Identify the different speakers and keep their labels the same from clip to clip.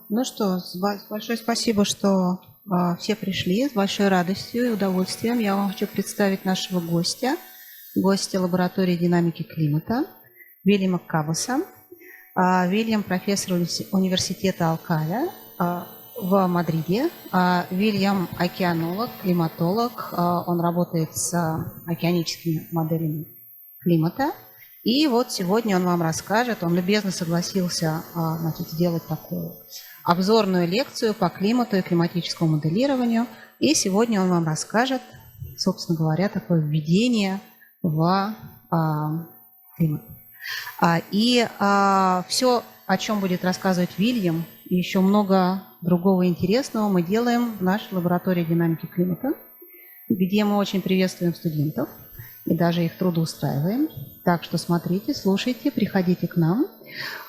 Speaker 1: Ну что, большое спасибо, что все пришли. С большой радостью и удовольствием я вам хочу представить нашего гостя лаборатории динамики климата Вильяма Кабаса. Вильям – профессор университета Алкаля в Мадриде. Вильям – океанолог, климатолог. Он работает с океаническими моделями климата. И вот сегодня он вам расскажет, он любезно согласился сделать такую обзорную лекцию по климату и климатическому моделированию. И сегодня он вам расскажет, собственно говоря, такое введение в климат. И все, о чем будет рассказывать Вильям, и еще много другого интересного мы делаем в нашей лаборатории динамики климата, где мы очень приветствуем студентов и даже их трудоустраиваем. Так что смотрите, слушайте, приходите к нам.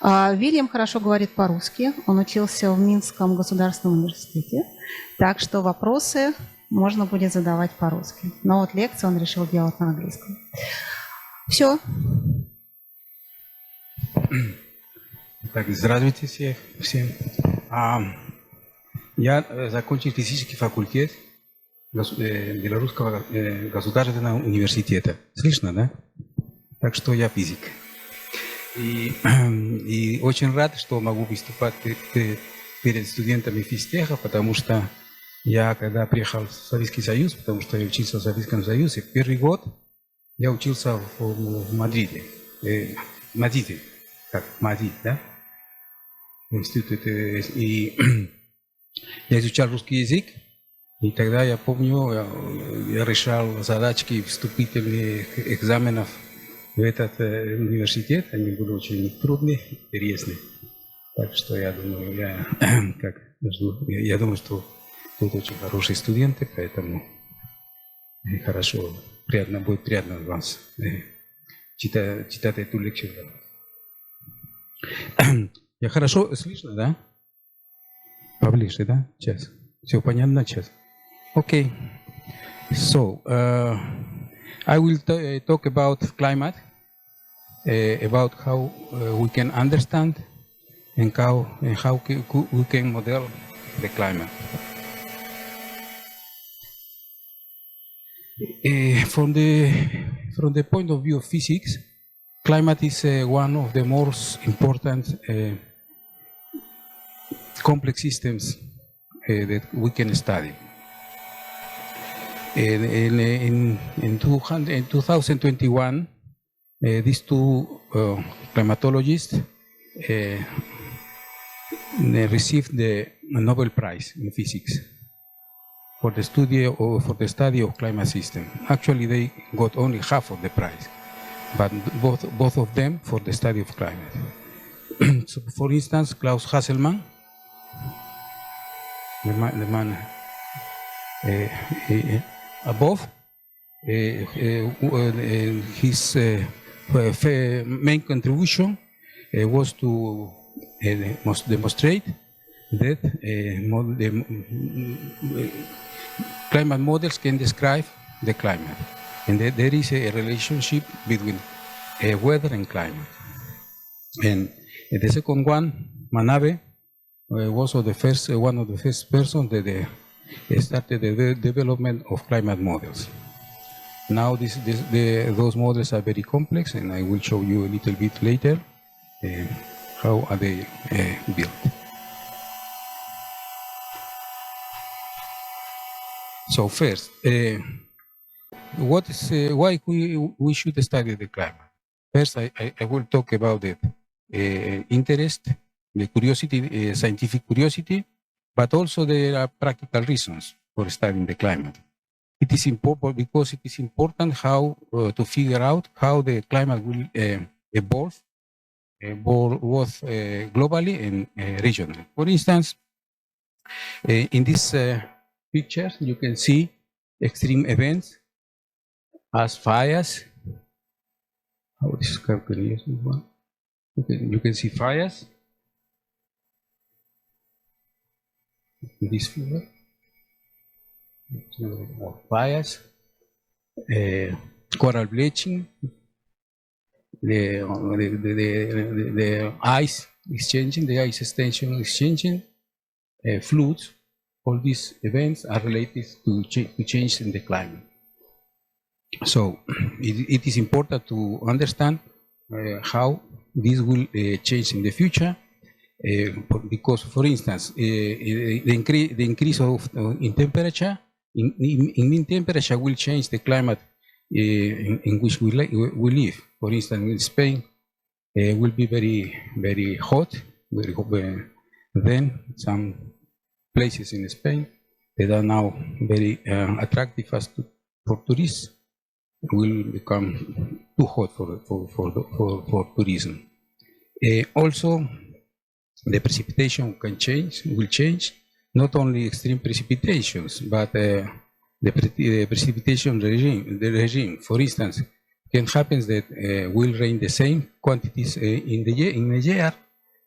Speaker 1: Вильям хорошо говорит по-русски. Он учился в Минском государственном университете. Так что вопросы можно будет задавать по-русски. Но вот лекцию он решил делать на английском. Все.
Speaker 2: Так, здравствуйте всем. Я закончил физический факультет Белорусского государственного университета. Слышно, да? Так что я физик. И очень рад, что могу выступать перед студентами физтеха, потому что я, когда приехал в Советский Союз, потому что я учился в Советском Союзе, первый год я учился в Мадриде. Мадрид, да? Институт. И я изучал русский язык. И тогда я помню, я решал задачки вступительных экзаменов в этот университет. Они были очень трудные, интересные. Так что я думаю, я думаю, что тут очень хорошие студенты, поэтому хорошо, будет приятно вас читать эту лекцию. Я хорошо слышно, да? Поближе, да? Сейчас. Все понятно сейчас? Okay, so I will talk about climate, about how we can understand and how we can model the climate. From the point of view of physics, climate is one of the most important complex systems that we can study. In 2021, these two climatologists received the Nobel Prize in Physics for the study of climate system. Actually, they got only half of the prize, but both of them for the study of climate. So, for instance, Klaus Hasselmann, the man above, his main contribution was to demonstrate that climate models can describe the climate, and that there is a relationship between weather and climate. And the second one, Manabe, was one of the first persons that started the development of climate models. Now those models are very complex, and I will show you a little bit later how are they built. So first, why we should study the climate? First, I will talk about the interest, the curiosity, scientific curiosity, but also there are practical reasons for studying the climate. It is important because it is important how to figure out how the climate will evolve both globally and regionally. For instance, in this picture, you can see extreme events as fires. How this one? Okay, you can see fires. This figure. Fires, coral bleaching, the ice is changing, the ice extension is changing, floods, all these events are related to change in the climate. So it is important to understand how this will change in the future, because, for instance, the increase of in temperature, in mean temperature will change the climate in which we live. For instance, in Spain, will be very hot, then some places in Spain that are now very attractive for tourists will become too hot for tourism. Also, the precipitation will change, not only extreme precipitations, but the precipitation regime. For instance, can happen that will rain the same quantities in the year,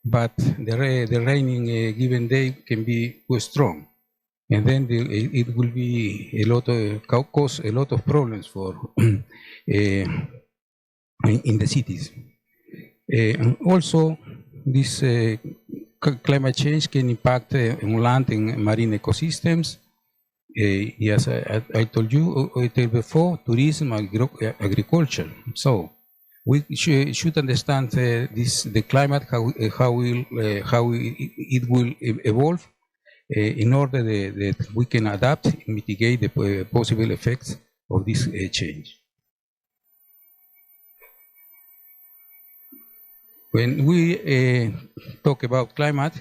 Speaker 2: but the rain in a given day can be too strong, and then it will be cause a lot of problems for in the cities. And also, this climate change can impact on land and marine ecosystems. Yes, I told you before, tourism, agriculture. So we should understand the climate, how it will evolve, in order that we can adapt and mitigate the possible effects of this change. When we talk about climate,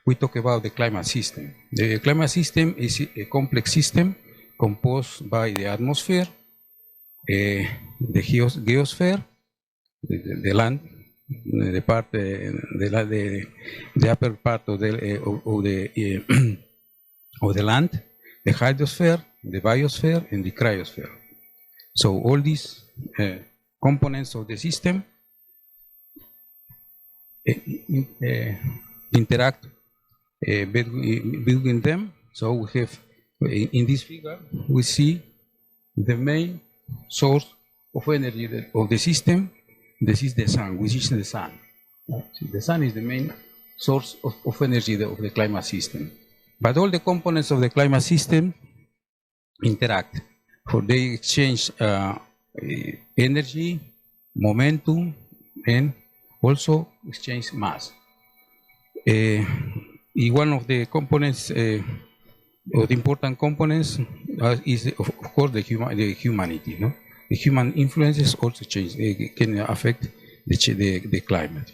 Speaker 2: we talk about the climate system. The climate system is a complex system composed by the atmosphere, the geosphere, the land, the upper part of the land, the hydrosphere, the biosphere, and the cryosphere. So all these components of the system interact between them. So we have, in this figure, we see the main source of energy of the system. This is the sun, which is the sun. The sun is the main source of energy of the climate system. But all the components of the climate system interact. For they exchange energy, momentum, and also exchange mass. One of the components, of the important components, is of course the humanity. No? The human influences also change, can affect the climate.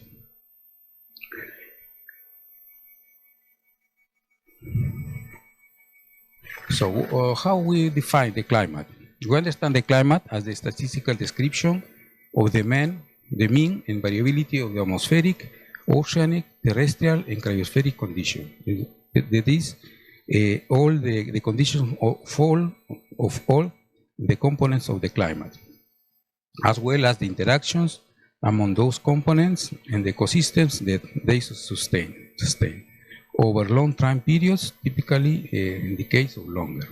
Speaker 2: So how we define the climate? We understand the climate as the statistical description of the mean and variability of the atmospheric, oceanic, terrestrial, and cryospheric conditions. That is, all the conditions of all the components of the climate, as well as the interactions among those components and the ecosystems that they sustain over long time periods, typically in the case of longer.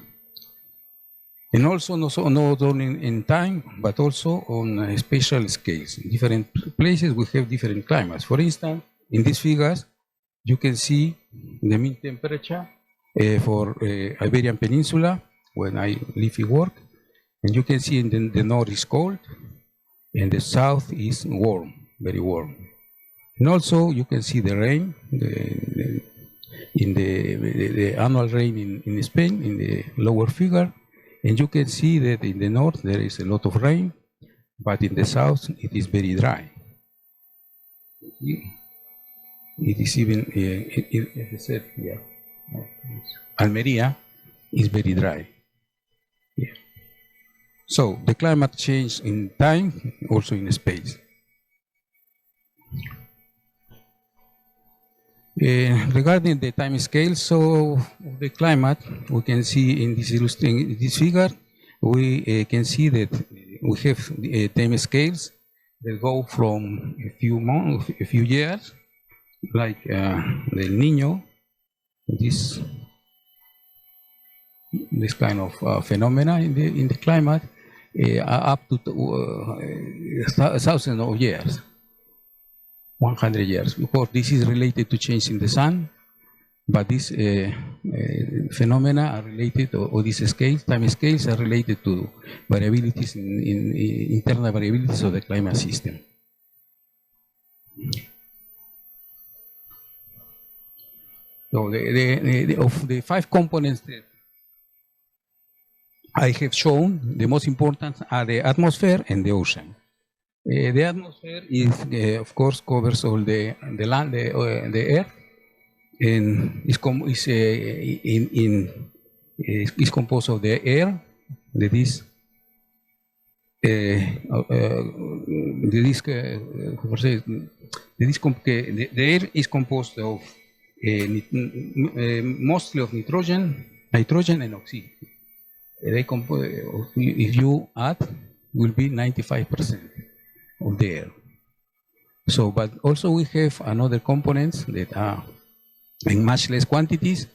Speaker 2: And also not only in time, but also on spatial scales. In different places we have different climates. For instance, in these figures, you can see the mean temperature for Iberian Peninsula when I live and work. And you can see in the north is cold, and the south is warm, very warm. And also you can see the rain, the annual rain in Spain, in the lower figure. And you can see that in the north there is a lot of rain, but in the south it is very dry. It is even, as I said, yeah, Almeria is very dry. Yeah. So the climate change in time, also in space. Regarding the time scale, so the climate, we can see in this figure, we can see that we have time scales that go from a few months, a few years, like the El Niño, this kind of phenomena in the climate, up to thousands of years. 100 years. Of course, this is related to change in the sun, but these phenomena are related, or these scales, time scales are related to variabilities in internal variabilities of the climate system. So of the 5 components that I have shown, the most important are the atmosphere and the ocean. The atmosphere is, of course, covers all the land, the earth, and is composed of the air, that is, the air is composed of mostly of nitrogen and oxygen. If you add, will be 95% of the air. So, but also we have another components that are in much less quantities,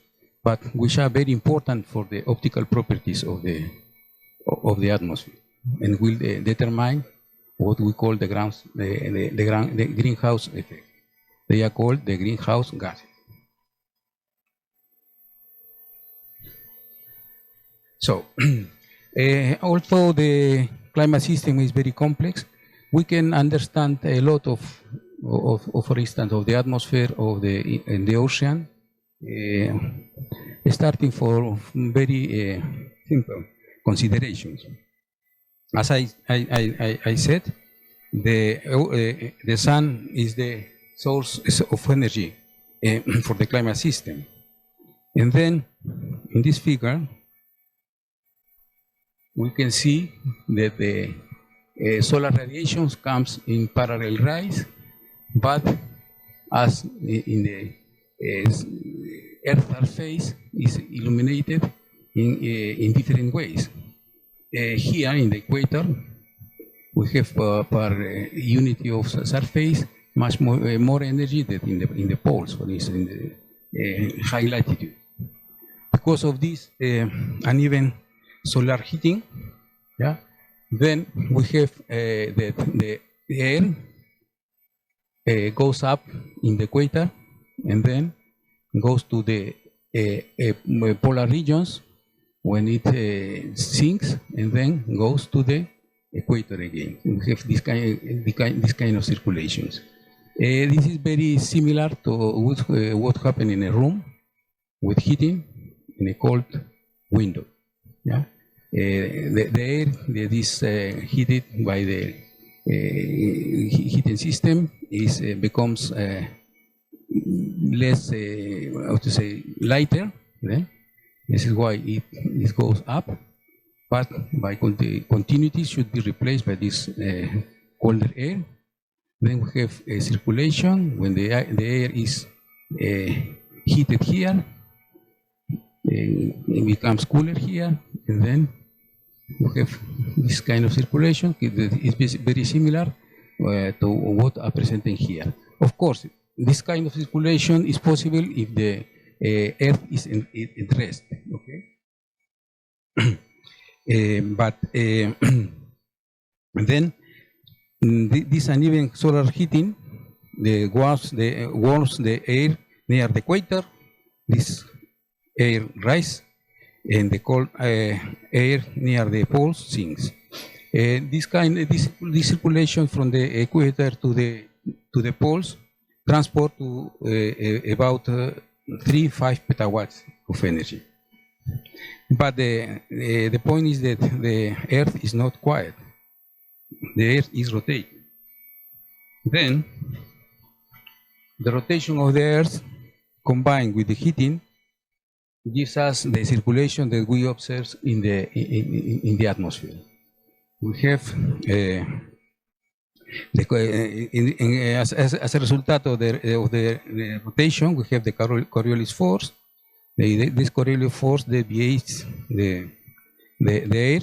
Speaker 2: but which are very important for the optical properties of the atmosphere, and will determine what we call the greenhouse effect. They are called the greenhouse gases. So, although the climate system is very complex, we can understand a lot of for instance, of the atmosphere in the ocean, starting for very simple considerations. As I said, the sun is the source of energy for the climate system. And then, in this figure, we can see that the solar radiation comes in parallel rays, but as in the Earth's surface is illuminated in different ways. Here in the equator, we have per unity of surface much more energy than in the poles, for instance, in the high latitude. Because of this uneven solar heating, yeah, then we have the air goes up in the equator and then goes to the polar regions when it sinks, and then goes to the equator again. We have this kind of circulations. This is very similar to what happened in a room with heating in a cold window. Yeah, the air that is heated by the heating system becomes less, how to say, lighter. Yeah? This is why it goes up, but by continuity should be replaced by this colder air. Then we have a circulation when the air is heated here, it becomes cooler here, and then we have this kind of circulation. It is very similar to what I'm presenting here. Of course, this kind of circulation is possible if the Earth is at rest. Okay, but then this uneven solar heating warms the air near the equator. This air rises, and the cold air near the poles sinks. This circulation from the equator to the poles transport to about 3-5 petawatts of energy. But the point is that the Earth is not quiet. The Earth is rotating. Then the rotation of the Earth combined with the heating gives us the circulation that we observe in the atmosphere. We have as a result of the rotation, we have the Coriolis force. This Coriolis force deviates the air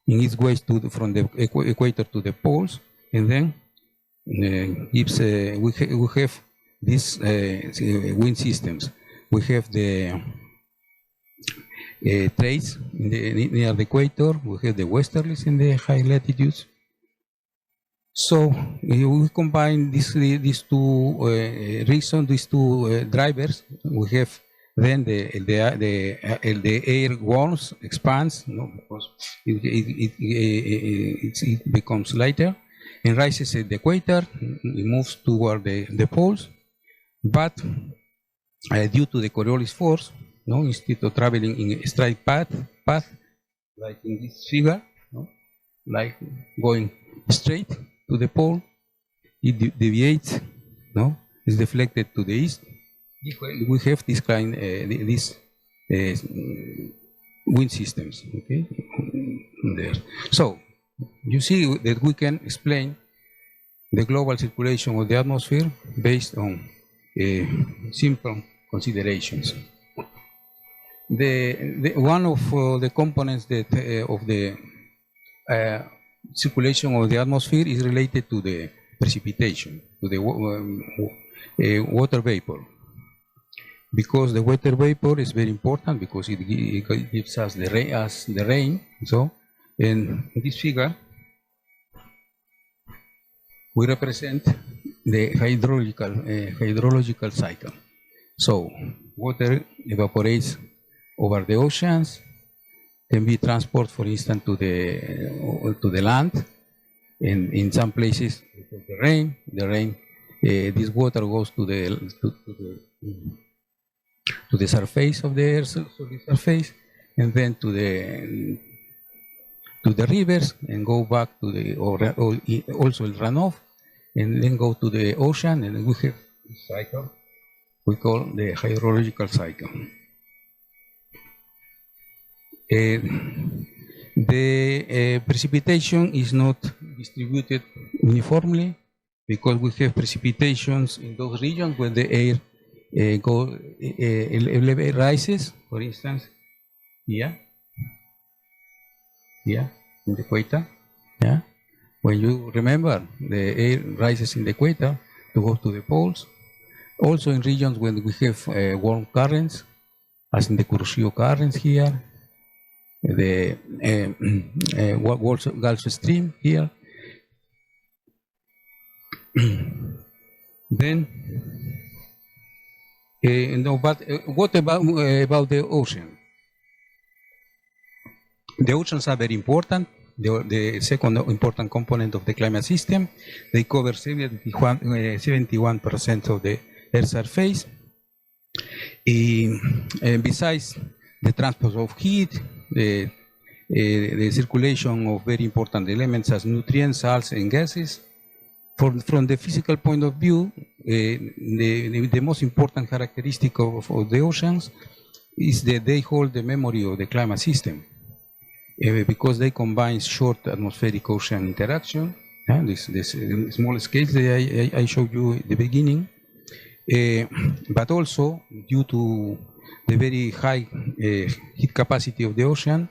Speaker 2: in its way from the equator to the poles, and then gives we have these wind systems. We have the trades near the equator. We have the westerlies in the high latitudes, So we combine these two reasons, these two drivers. We have then the air warms, expands, because it becomes lighter and rises at the equator. It moves toward the poles, but due to the Coriolis force, instead of traveling in a straight path, like in this figure, like going straight to the pole, it deviates, is deflected to the east. We have this kind, these wind systems, okay, there. So you see that we can explain the global circulation of the atmosphere based on simple considerations. One of the components that of the circulation of the atmosphere is related to the precipitation, to the water vapor. Because the water vapor is very important because it gives us the rain. So in this figure, we represent the hydrological cycle. So water evaporates over the oceans, can be transported, for instance, to the land, and in some places the rain. This water goes to the surface of the earth, and then to the rivers, and go back to also the runoff, and then go to the ocean, and we have this cycle we call the hydrological cycle. The precipitation is not distributed uniformly because we have precipitations in those regions where the air rises, for instance, here, in the equator. Yeah, when you remember, the air rises in the equator to go to the poles. Also in regions when we have warm currents, as in the Kuroshio currents here, the Gulf Stream here. Then, but what about the ocean? The oceans are very important. The second important component of the climate system. They cover 71% of the Earth's surface. And besides the transport of heat, the circulation of very important elements as nutrients, salts, and gases. From the physical point of view, the most important characteristic of the oceans is that they hold the memory of the climate system. Because they combine short atmospheric ocean interaction, this small scales that I showed you at the beginning, but also due to the very high heat capacity of the ocean,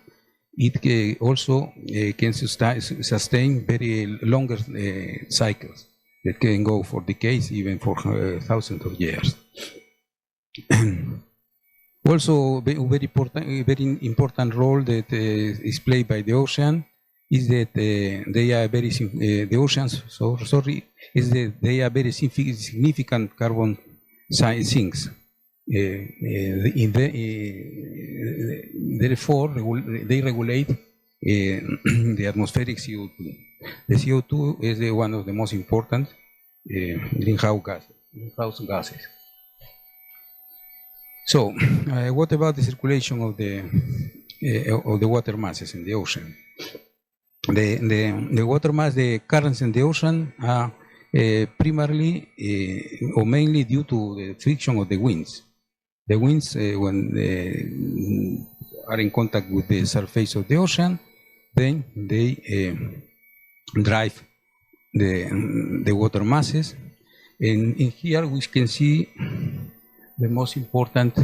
Speaker 2: it also can sustain very longer cycles that can go for decades, even for thousands of years. Also, very important role that is played by the ocean is that they are very the oceans. Is that they are very significant carbon sinks. Therefore, they regulate the atmospheric CO2. The CO2 is one of the most important greenhouse gases. So, what about the circulation of the water masses in the ocean? The water mass, the currents in the ocean are primarily or mainly due to the friction of the winds. The winds, when they are in contact with the surface of the ocean, then they drive the water masses. And in here we can see the most important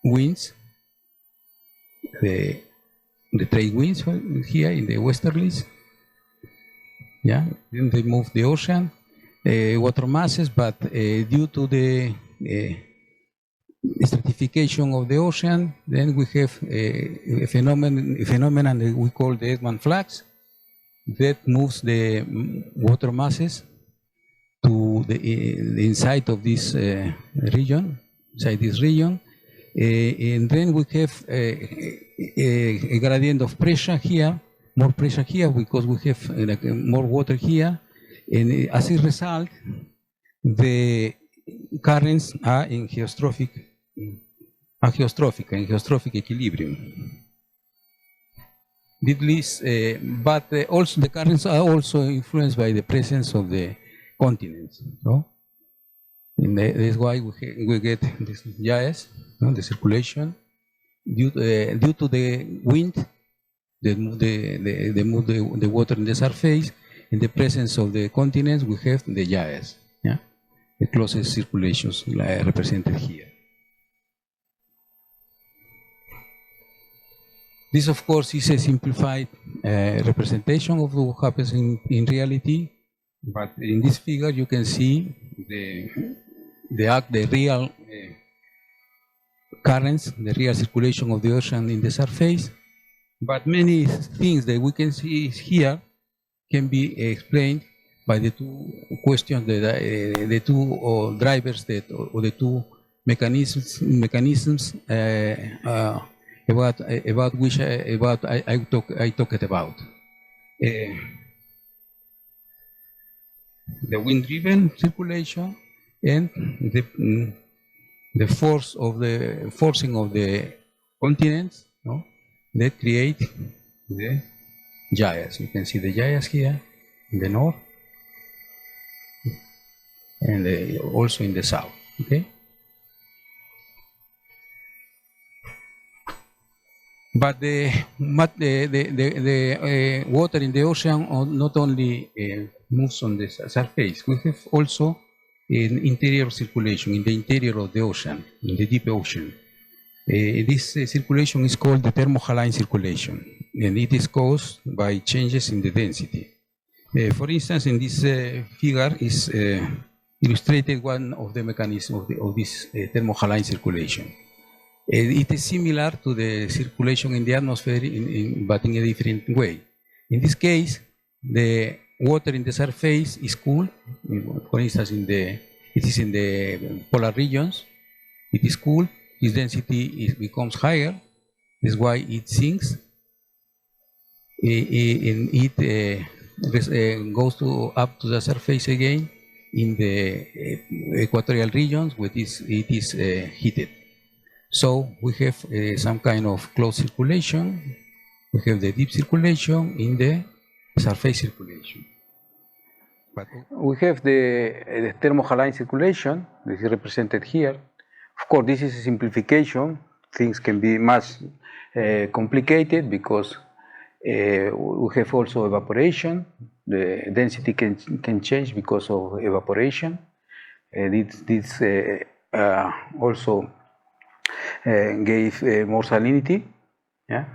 Speaker 2: winds, the trade winds here in the westerlies. Yeah, then they move the ocean water masses, but due to the stratification of the ocean, then we have a phenomenon that we call the Edman flux. that moves the water masses to the inside of this region, and then we have a gradient of pressure here, more pressure here because we have more water here, and as a result, the currents are in geostrophic equilibrium. But also the currents are also influenced by the presence of the continents. No? And that's why we get this GIS, no? The circulation due to the wind that move the water in the surface. In the presence of the continents, we have the GIS, yeah? The closest circulations represented here. This, of course, is a simplified representation of what happens in reality, but in this figure you can see the real currents, the real circulation of the ocean in the surface. But many things that we can see here can be explained by the two questions, the two drivers or the two mechanisms about which I talked about. The wind-driven circulation and the forcing of the continents, no? That create the GIS. You can see the GIS here in the north and also in the south. Okay. But the water in the ocean not only moves on the surface. We have also an interior circulation in the interior of the ocean, in the deep ocean. This circulation is called the thermohaline circulation, and it is caused by changes in the density. For instance, in this figure is illustrated one of the mechanisms of this thermohaline circulation. It is similar to the circulation in the atmosphere, but in a different way. In this case, the water in the surface is cool. For instance, it is in the polar regions. It is cool. Its density becomes higher. That's why it sinks. It goes up to the surface again in the equatorial regions, where it is heated. So we have some kind of closed circulation. We have the deep circulation in the surface circulation. But we have the thermohaline circulation. This is represented here. Of course, this is a simplification. Things can be much complicated because we have also evaporation. The density can change because of evaporation. This also gave more salinity. Yeah.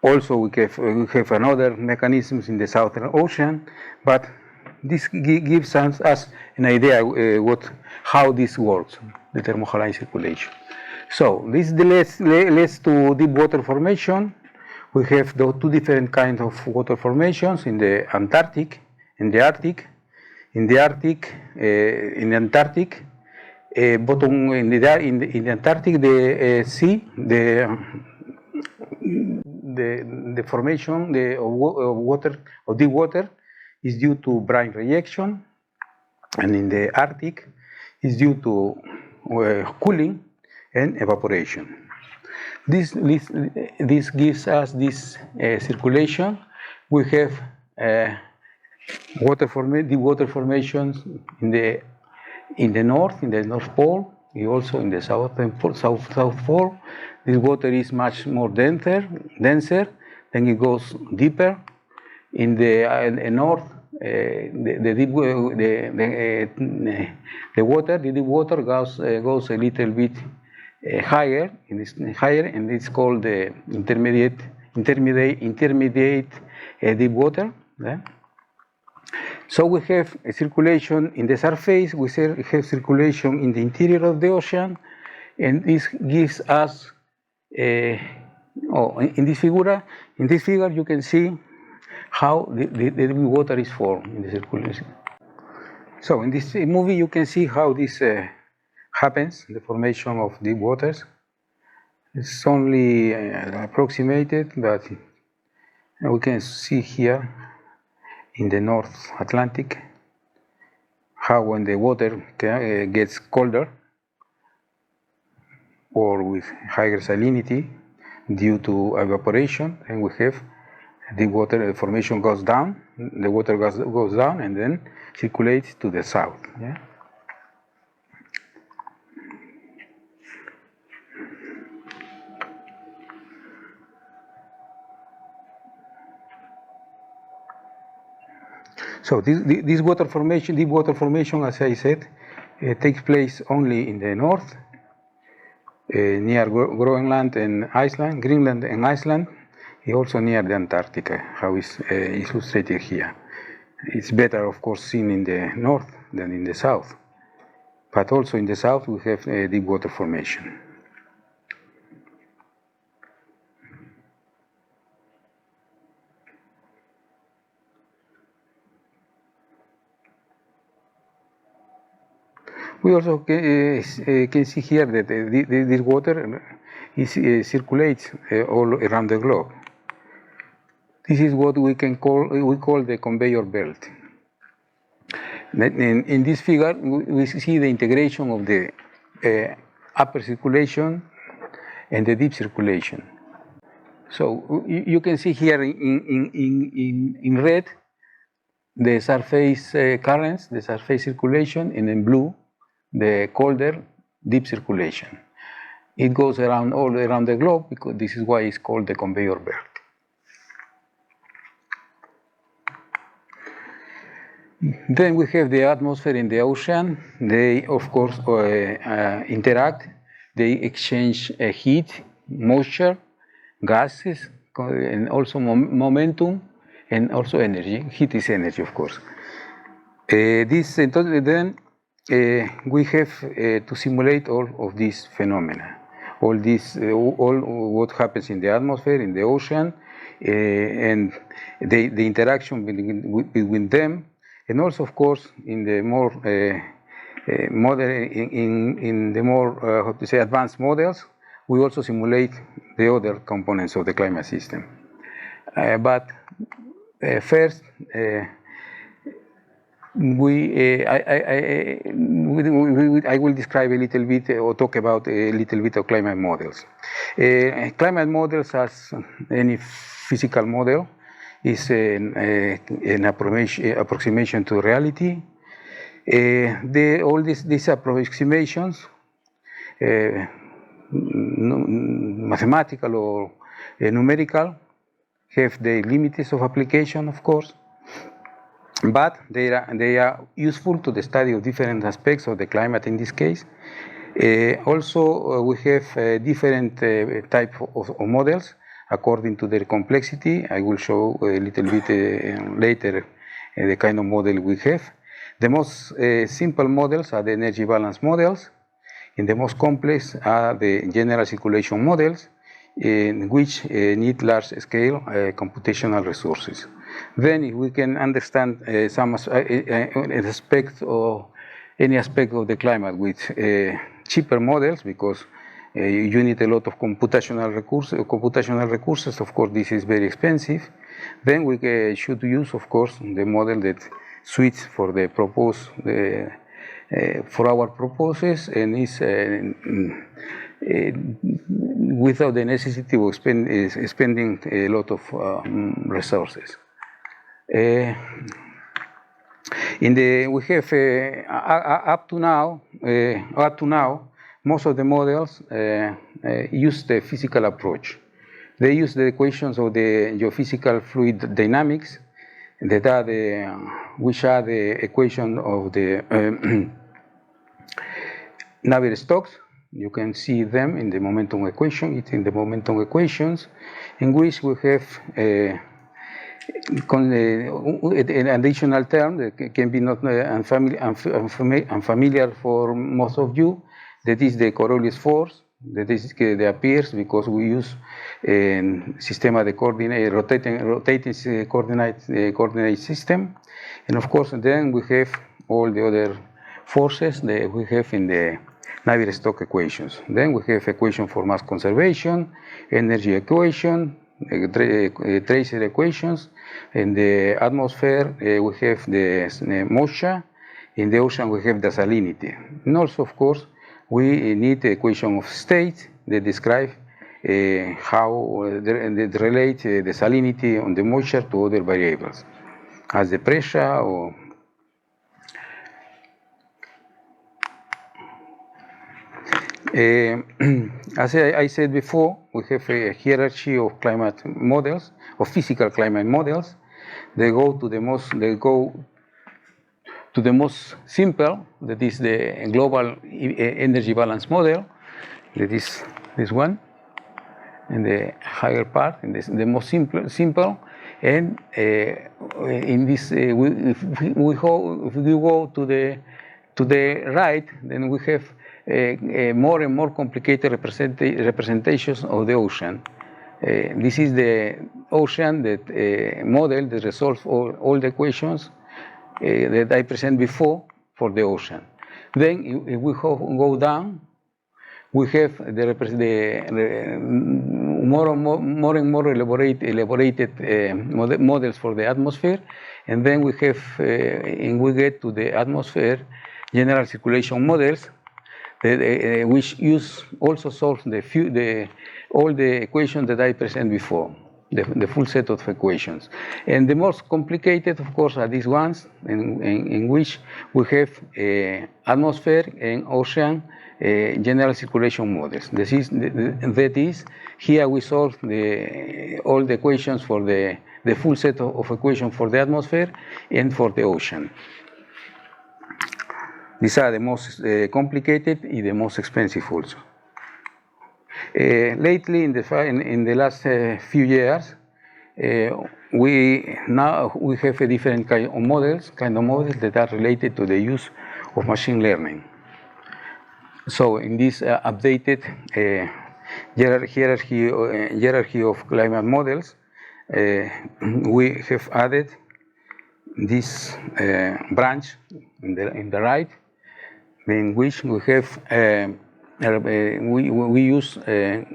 Speaker 2: Also, we have another mechanisms in the Southern Ocean, but this gives us an idea how this works, the thermohaline circulation. So this leads to deep water formation. We have the two different kinds of water formations in the Antarctic and the Arctic. In the Antarctic, bottom in the Antarctic, the sea, the formation of deep water is due to brine rejection, and in the Arctic is due to cooling and evaporation. This gives us this circulation. We have deep water formations in the north, in the North Pole, also in the South Pole. This water is much more denser, then it goes deeper. In the north, the deep water goes a little bit higher, and it's called the intermediate deep water. Yeah? So we have a circulation in the surface, we have circulation in the interior of the ocean, and this gives us, in this figure you can see how the water is formed in the circulation. So in this movie you can see how this happens, the formation of deep waters. It's only approximated, but we can see here in the North Atlantic how when the water gets colder or with higher salinity due to evaporation, and we have the water formation goes down, the water goes down and then circulates to the south. Yeah? So this deep water formation, as I said, takes place only in the north, near Greenland and Iceland, also near the Antarctica, how is illustrated here. It's better, of course, seen in the north than in the south, but also in the south we have a deep water formation. We also can see here that this water circulates all around the globe. This is what we call the conveyor belt. In this figure, we see the integration of the upper circulation and the deep circulation. So you can see here in red the surface currents, the surface circulation, and in blue the colder deep circulation. It goes around all around the globe because this is why it's called the conveyor belt. Then we have the atmosphere and the ocean. They, of course, interact. They exchange heat, moisture, gases, and also momentum, and also energy. Heat is energy, of course. Then we have to simulate all of these phenomena. All what happens in the atmosphere, in the ocean, and the interaction between them. And also, of course, in the more advanced models, we also simulate the other components of the climate system. But first, I will describe a little bit or talk about a little bit of climate models. Climate models, as any physical model, is an approximation to reality. All these approximations, mathematical or numerical, have the limits of application, of course, but they are useful to the study of different aspects of the climate in this case. Also, we have different type of models according to their complexity. I will show a little bit later the kind of model we have. The most simple models are the energy balance models, and the most complex are the general circulation models, in which need large-scale computational resources. Then, if we can understand some aspect or any aspect of the climate with cheaper models, because you need a lot of computational recurses. Of course, this is very expensive. Then we should use, of course, the model that suits for the for our purposes and is without the necessity of spending a lot of resources. We have up to now. Most of the models use the physical approach. They use the equations of the geophysical fluid dynamics, which are the equation of the Navier-Stokes. You can see them in the momentum equation. It's in the momentum equations, in which we have an additional term that can be not unfamiliar for most of you. That is the Coriolis force,
Speaker 3: That is, that appears because we use sistema de coordinate, rotating coordinate system, and of course then we have all the other forces that we have in the Navier-Stokes equations. Then we have equation for mass conservation, energy equation, tracer equations. In the atmosphere we have the moisture. In the ocean we have the salinity. And also, of course, we need the equation of state that describe how they relate the salinity on the moisture to other variables, as the pressure or as I said before, we have a hierarchy of climate models, of physical climate models. They go to the most simple, that is the global energy balance model, that is this one, in the higher part, in the most simple. And in this, if we go to the right, then we have more and more complicated representations of the ocean. This is the ocean that model that resolves all the equations that I presented before for the ocean. Then if we go down, we have more and more elaborated models for the atmosphere, and then we have, and we get to the atmosphere general circulation models, which also solve all the equations that I presented before, the full set of equations. And the most complicated, of course, are these ones, in which we have atmosphere and ocean general circulation models. That is, here we solve all the equations for the full set of equations for the atmosphere and for the ocean. These are the most complicated and the most expensive also. Lately, in the last few years, we have a different kind of models that are related to the use of machine learning. So in this updated hierarchy of climate models, we have added this branch in the right, in which we have we use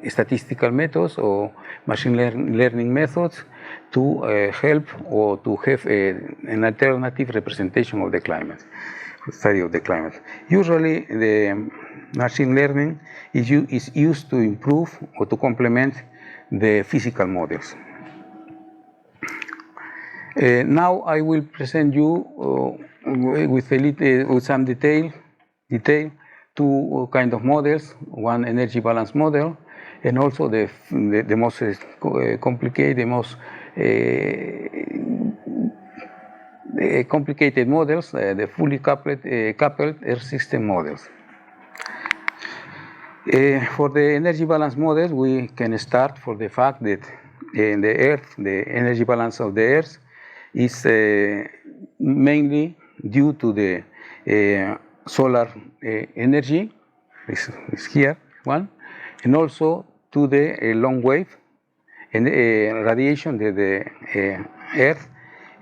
Speaker 3: statistical methods or machine learning methods to help or to have an alternative representation of the climate, study of the climate. Usually, the machine learning is used to improve or to complement the physical models. Now I will present you with some detail two kind of models, one energy balance model, and also the most complicated, the most complicated models, the fully coupled Earth system models. For the energy balance model, we can start for the fact that in the Earth, the energy balance of the Earth is mainly due to the solar energy, is here one, and also to the long wave and radiation that the Earth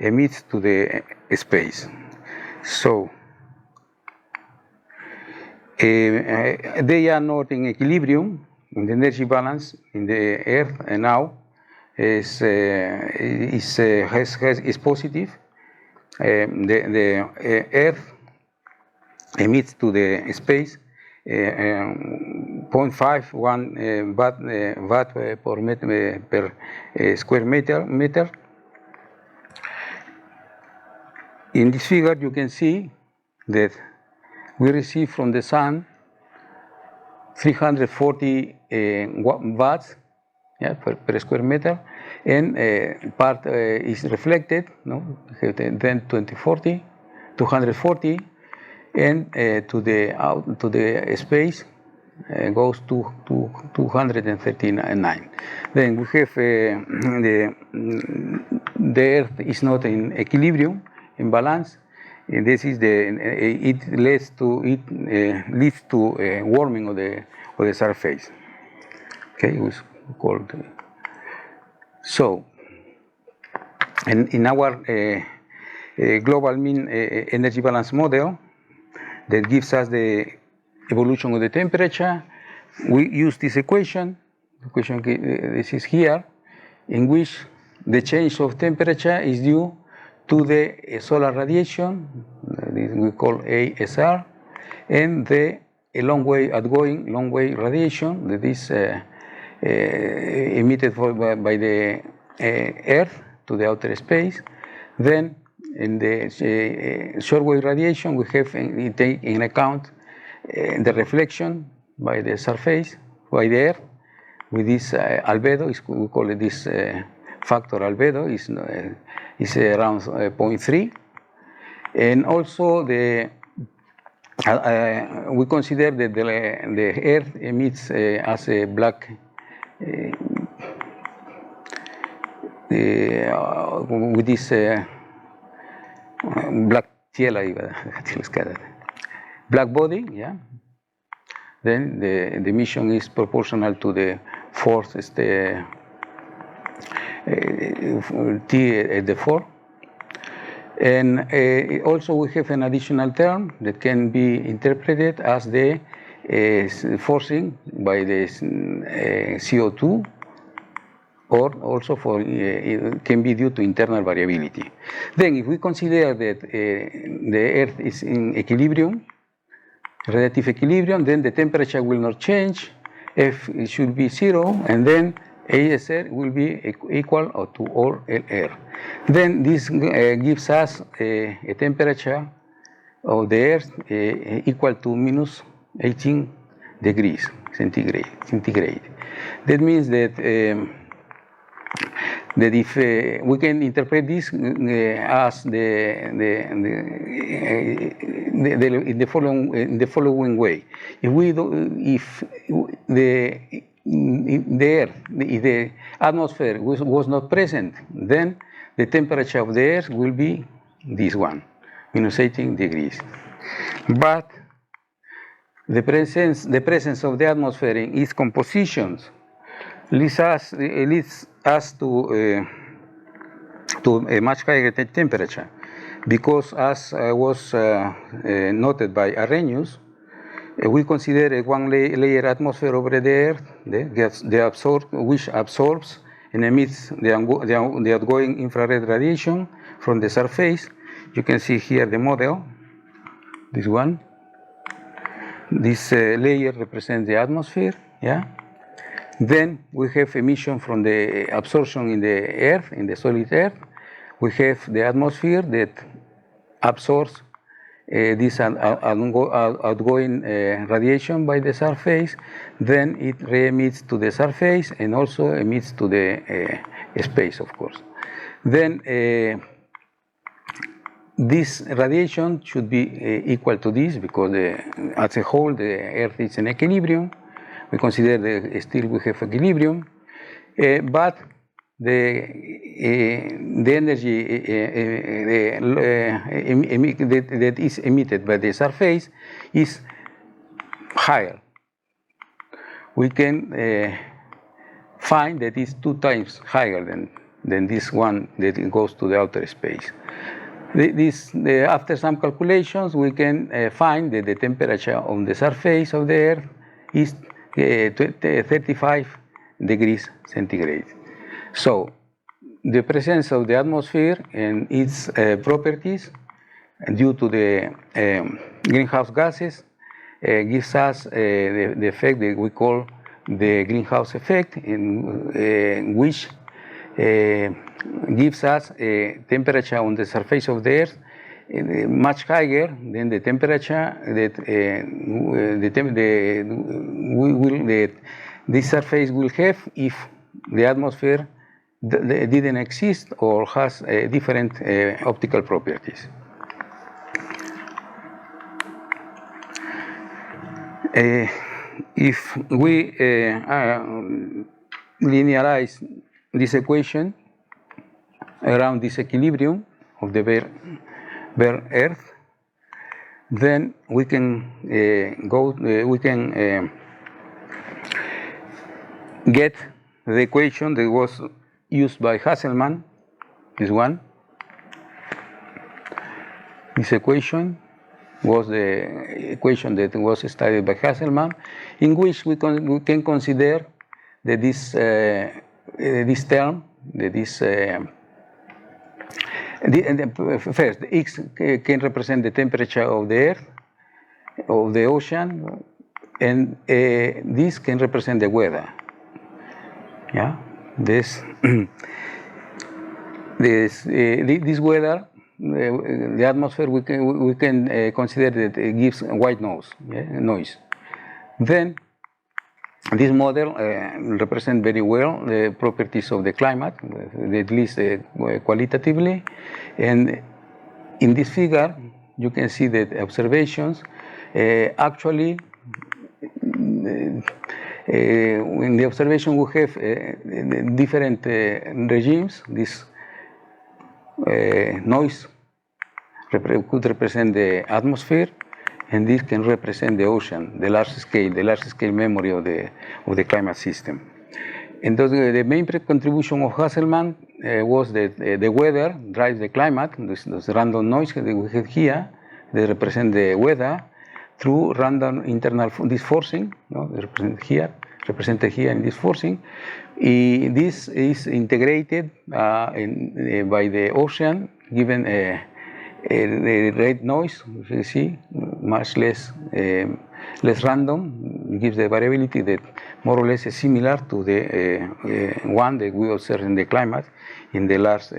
Speaker 3: emits to the space. So they are not in equilibrium in the energy balance in the Earth, and now is positive. The Earth emits to the space 0.51 watt per square meter. In this figure, you can see that we receive from the sun 340 watts, yeah, per square meter, and part is reflected, then 240, and to the space goes to 239. Then we have the Earth is not in equilibrium, in balance. And this is it leads to warming of the surface. Okay, we called. So, in our global mean energy balance model that gives us the evolution of the temperature, we use this equation. The equation this is here, in which the change of temperature is due to the solar radiation, we call ASR, and the long wave radiation that is emitted by the Earth to the outer space. Then in the short wave radiation, we have take in account the reflection by the surface, by the Earth, with this albedo, we call it this factor albedo, is around 0.3. And also we consider that the Earth emits as a black with this black tela, black body, yeah. Then the emission is proportional to the force T at the 4. And also we have an additional term that can be interpreted as the forcing by the CO2, or also it can be due to internal variability. Then if we consider that the Earth is in equilibrium, relative equilibrium, then the temperature will not change, F should be 0, and then ASR will be equal to all LR. Then this gives us a temperature of the Earth equal to minus 18 degrees centigrade. That means that if we can interpret this as in the following way. If the atmosphere was not present, then the temperature of the Earth will be this one, minus 18 degrees. But the presence of the atmosphere in its compositions leads us to a much higher temperature, because as was noted by Arrhenius, we consider a one-layer atmosphere over the Earth, which absorbs and emits the outgoing infrared radiation from the surface. You can see here the model, this one. This layer represents the atmosphere, yeah? Then we have emission from the absorption in the Earth, in the solid Earth. We have the atmosphere that absorbs this outgoing radiation by the surface. Then it re-emits to the surface and also emits to the space, of course. Then this radiation should be equal to this, because as a whole the Earth is in equilibrium. We consider that still we have equilibrium, but the energy that is emitted by the surface is higher. We can find that it's 2 times higher than this one that goes to the outer space. After some calculations, we can find that the temperature on the surface of the Earth is 35 degrees centigrade. So the presence of the atmosphere and its properties due to the greenhouse gases gives us the effect that we call the greenhouse effect, in which gives us a temperature on the surface of the Earth much higher than the temperature that this surface will have if the atmosphere didn't exist or has different optical properties. If we linearize this equation around this equilibrium of the bare Earth, then we can get the equation that was used by Hasselmann, this one. This equation was the equation that was studied by Hasselmann, in which we can consider that this term, that this first, the X can represent the temperature of the Earth, of the ocean, and this can represent the weather. Yeah, this weather, the atmosphere, we can consider that it gives white noise. Yeah, noise. Then this model represents very well the properties of the climate, at least qualitatively. And in this figure, you can see that observations actually, in the observation we have different regimes. This noise could represent the atmosphere, and this can represent the ocean, the large scale memory of the climate system. And thus, the main contribution of Hasselmann was that the weather drives the climate. This random noise that we have here, they represent the weather through random internal this forcing. Represented here in this forcing. This is integrated by the ocean, given a red noise. You see, much less random. It gives the variability that more or less is similar to the one that we observe in the climate in the large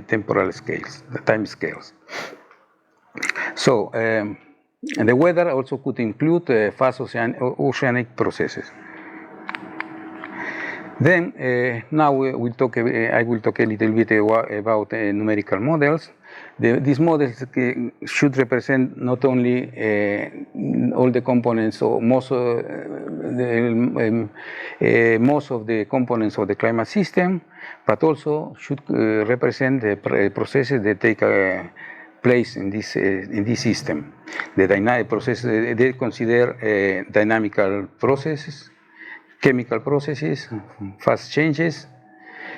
Speaker 3: temporal scales, the time scales. So, and the weather also could include fast oceanic processes. Then, now I will talk a little bit about numerical models. These models should represent not only all the components, or most of the components of the climate system, but also should represent the processes that take place in this system. The dynamic processes, they consider dynamical processes, chemical processes, fast changes,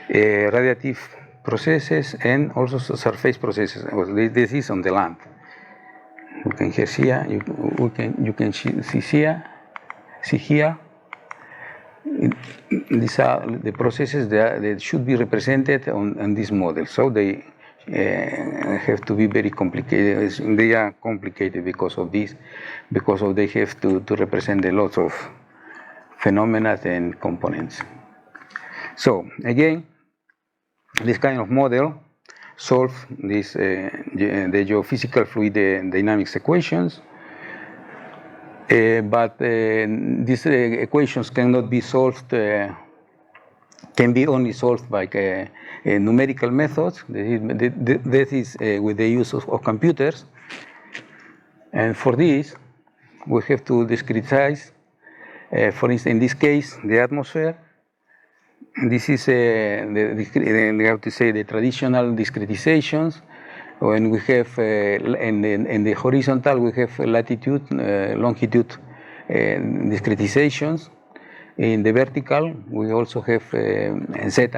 Speaker 3: radiative processes, and also surface processes. This is on the land. You can hear here. You can see here. These are the processes that should be represented on this model. So they have to be very complicated. They are complicated because of this, because they have to represent a lot of phenomena and components. So again, this kind of model solves this the geophysical fluid dynamics equations, but these equations cannot be solved. Can be only solved by numerical methods. That is with the use of computers. And for this, we have to discretize. For instance, in this case, the atmosphere. This is the traditional discretizations. When we have in the horizontal, we have latitude, longitude discretizations. In the vertical, we also have Z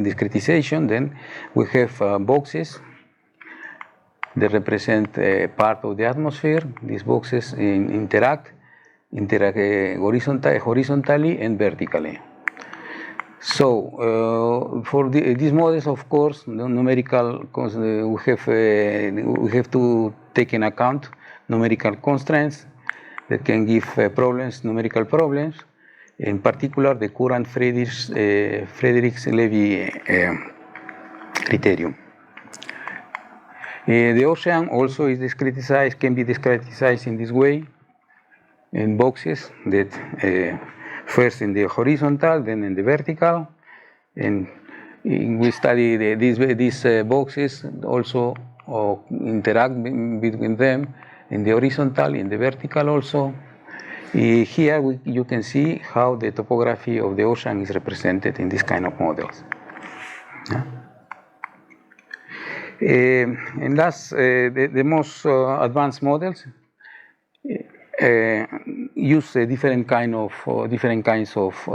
Speaker 3: discretization. Then we have boxes that represent part of the atmosphere. These boxes interact horizontally and vertically. So for these models, of course, the numerical we have to take in account numerical constraints that can give numerical problems. In particular, the current Friedrichs-Levy criterion. The ocean also is discretized, can be discretized in this way, in boxes that first in the horizontal, then in the vertical, and we study these boxes also interact between them in the horizontal, in the vertical also. Here you can see how the topography of the ocean is represented in this kind of models. Yeah. And that's the most advanced models use different kinds of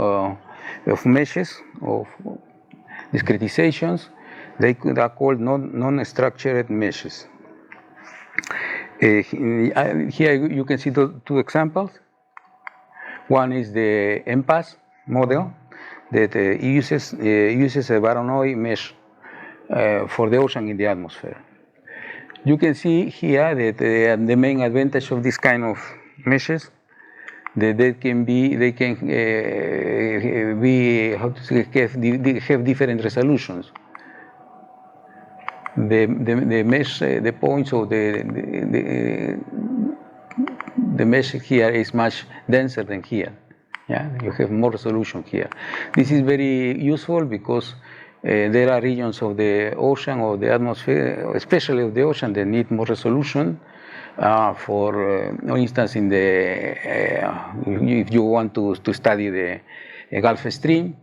Speaker 3: meshes, of discretizations. They are called non-structured meshes. Here you can see two examples. One is the MPAS model that uses a Voronoi mesh for the ocean in the atmosphere. You can see here that the main advantage of this kind of meshes that they can have different resolutions. The mesh, the points of the mesh here is much denser than here. Yeah, you have more resolution here. This is very useful because there are regions of the ocean or the atmosphere, especially of the ocean, that need more resolution. For instance, in if you want to study the Gulf Stream,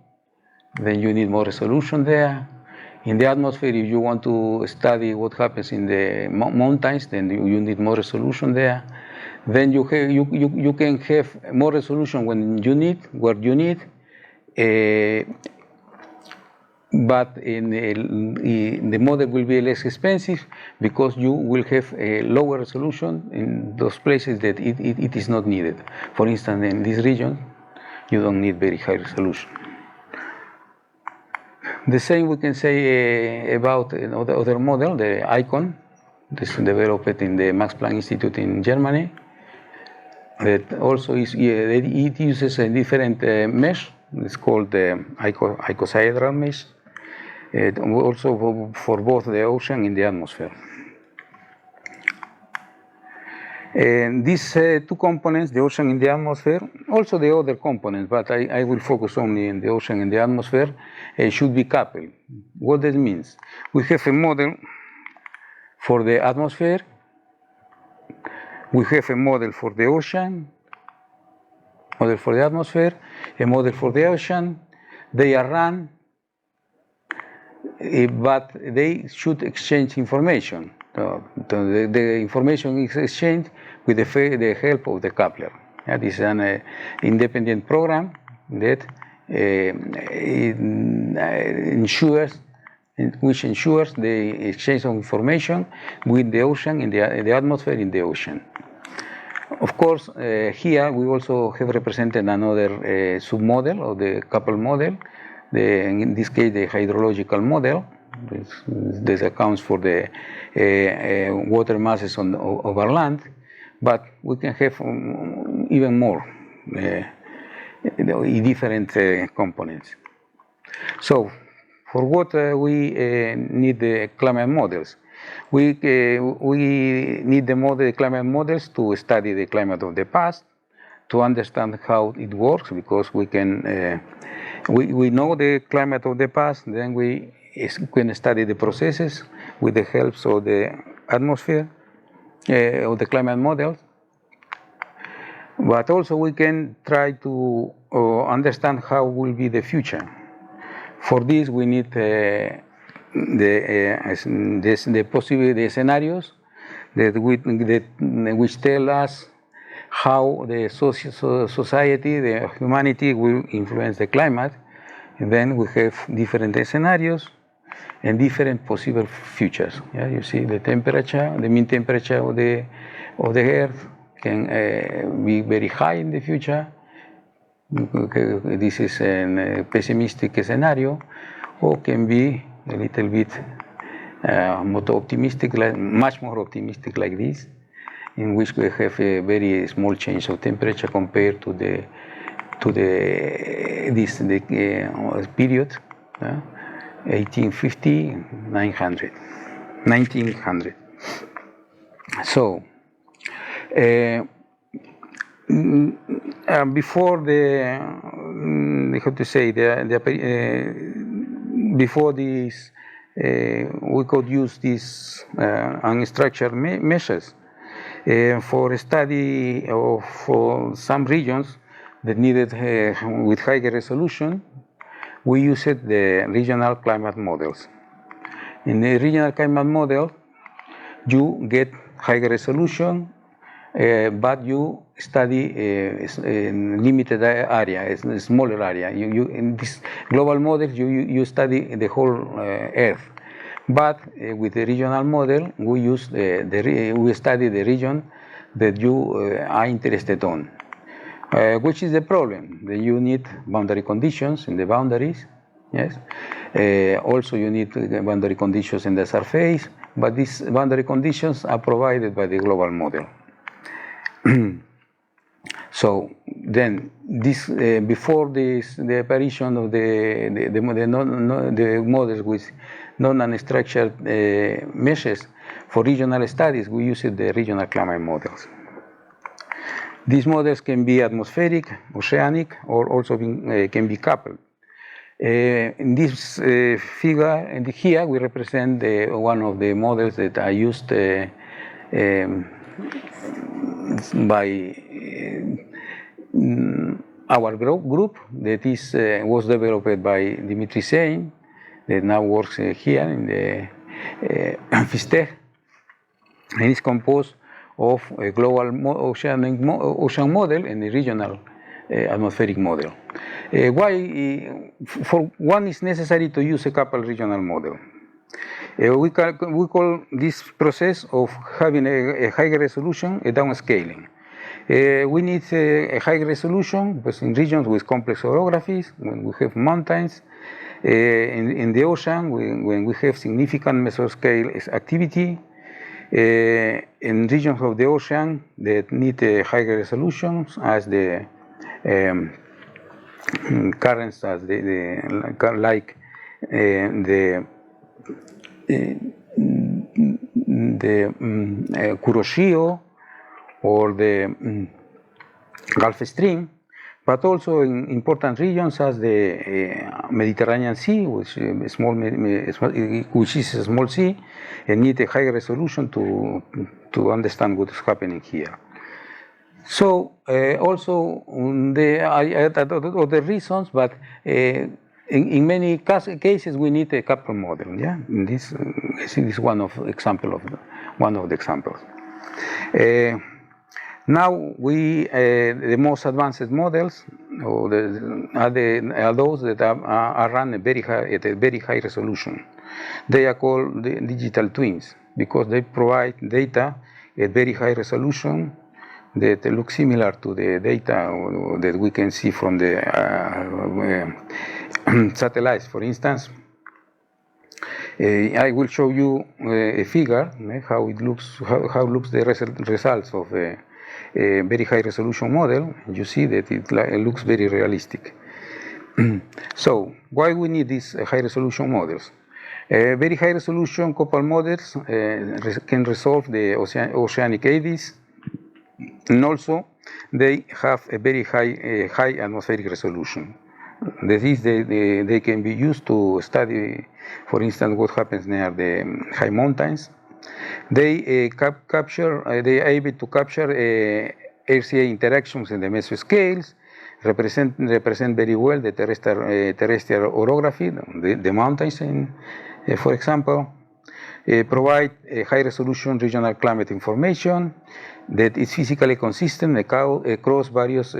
Speaker 3: then you need more resolution there. In the atmosphere, if you want to study what happens in the mountains, then you need more resolution there. Then you can have more resolution when you need, where you need, but the model will be less expensive because you will have a lower resolution in those places that it is not needed. For instance, in this region, you don't need very high resolution. The same we can say about another model, the ICON. This is developed in the Max Planck Institute in Germany. That also it uses a different mesh. It's called the icosahedral mesh. Also for both the ocean and the atmosphere. And these two components, the ocean and the atmosphere, also the other components, but I will focus only on the ocean and the atmosphere, should be coupled. What that means? We have a model for the atmosphere, we have a model for the ocean, model for the atmosphere, a model for the ocean. They are run, but they should exchange information. The information is exchanged with the help of the coupler. This is an independent program that which ensures the exchange of information with the ocean in the atmosphere in the ocean. Of course, here we also have represented another submodel of the couple model. In this case, the hydrological model. This accounts for the water masses over land, but we can have even more different components. So, for what we need the climate models? We need the climate models to study the climate of the past, to understand how it works, because we can we know the climate of the past, then we can study the processes with the help of the atmosphere, of the climate models. But also we can try to understand how will be the future. For this we need the scenarios which tell us how the society, the humanity will influence the climate. And then we have different scenarios and different possible futures. Yeah, you see the temperature, the mean temperature of the Earth can be very high in the future. This is a pessimistic scenario, or can be a little bit more optimistic, much more optimistic like this, in which we have a very small change of temperature compared to the period. 1850, 1900. So, before how to say, before this, we could use these unstructured meshes for a study of some regions that needed with higher resolution. We used the regional climate models. In the regional climate model, you get higher resolution but you study a limited area, a smaller area. In this global model, you study the whole Earth. But with the regional model, we use we study the region that you are interested on. Which is the problem? That you need boundary conditions in the boundaries. Yes. Also, you need boundary conditions in the surface, but these boundary conditions are provided by the global model. So then, this before this, the apparition of the models with non-unstructured meshes for regional studies, we use the regional climate models. These models can be atmospheric, oceanic, or also can be coupled. In this figure, and here we represent one of the models that are used by our group that was developed by Dimitri Sein, that now works here in the FISTEC, and is composed of a global ocean model and a regional atmospheric model. For one, it's necessary to use a coupled regional model. We call this process of having a high resolution a downscaling. We need a high resolution because in regions with complex orographies, when we have mountains, in the ocean, when we have significant mesoscale activity, in regions of the ocean that need a higher resolution, as the currents, as the Kuroshio or the Gulf Stream, but also in important regions as the Mediterranean Sea, which is a small sea, and need a high resolution to understand what is happening here. So also other reasons, but in many cases we need a coupled model. Yeah, this is one of the examples. Now the most advanced models are those that are run at a very high resolution. They are called the digital twins because they provide data at very high resolution that look similar to the data that we can see from the satellites, for instance. I will show you a figure, how it looks, how looks the results of a very high resolution model. You see that it looks very realistic. So why we need these high resolution models? Very high resolution coupled models can resolve the oceanic eddies, and also they have a very high atmospheric resolution. That is, they can be used to study, for instance, what happens near the high mountains. They they are able to capture RCA interactions in the mesoscales, represent very well the terrestrial orography, the mountains, for example. Provide a high-resolution regional climate information that is physically consistent across various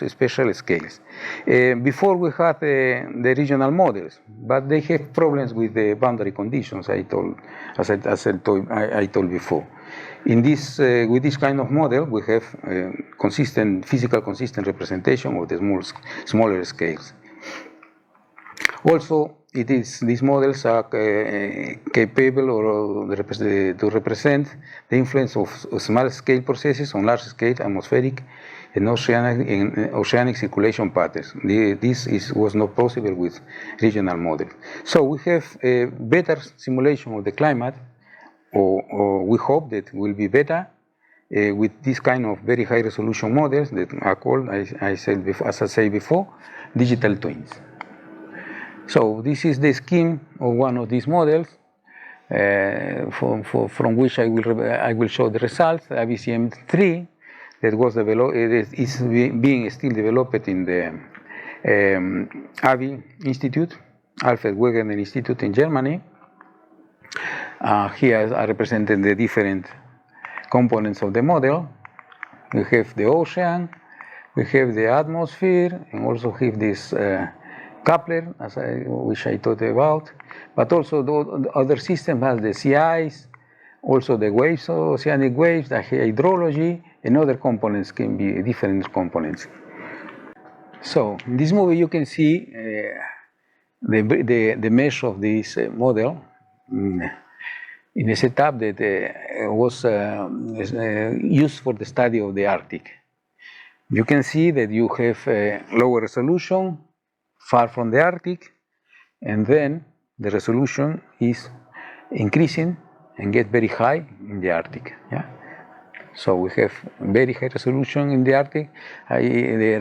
Speaker 3: spatial scales. Before we had the regional models, but they have problems with the boundary conditions. I told before. In this, with this kind of model, we have physical consistent representation of the smaller scales. Also, these models are capable to represent the influence of small-scale processes on large-scale atmospheric and oceanic circulation patterns. This was not possible with regional models. So we have a better simulation of the climate, or we hope that will be better with this kind of very high-resolution models that are called, as I said before, digital twins. So this is the scheme of one of these models, from which I will show the results. ABCM3 that was developed is being still developed in the ABI Institute, Alfred Wegener Institute in Germany. Here are represented the different components of the model. we have the ocean, we have the atmosphere, and also have this coupler, which I talked about. But also the other system has the sea ice, also the waves, oceanic waves, the hydrology, and other components can be different components. So in this movie you can see the mesh of this model in a setup that was used for the study of the Arctic. You can see that you have a lower resolution far from the Arctic, and then the resolution is increasing and get very high in the Arctic. Yeah? So we have very high resolution in the Arctic. The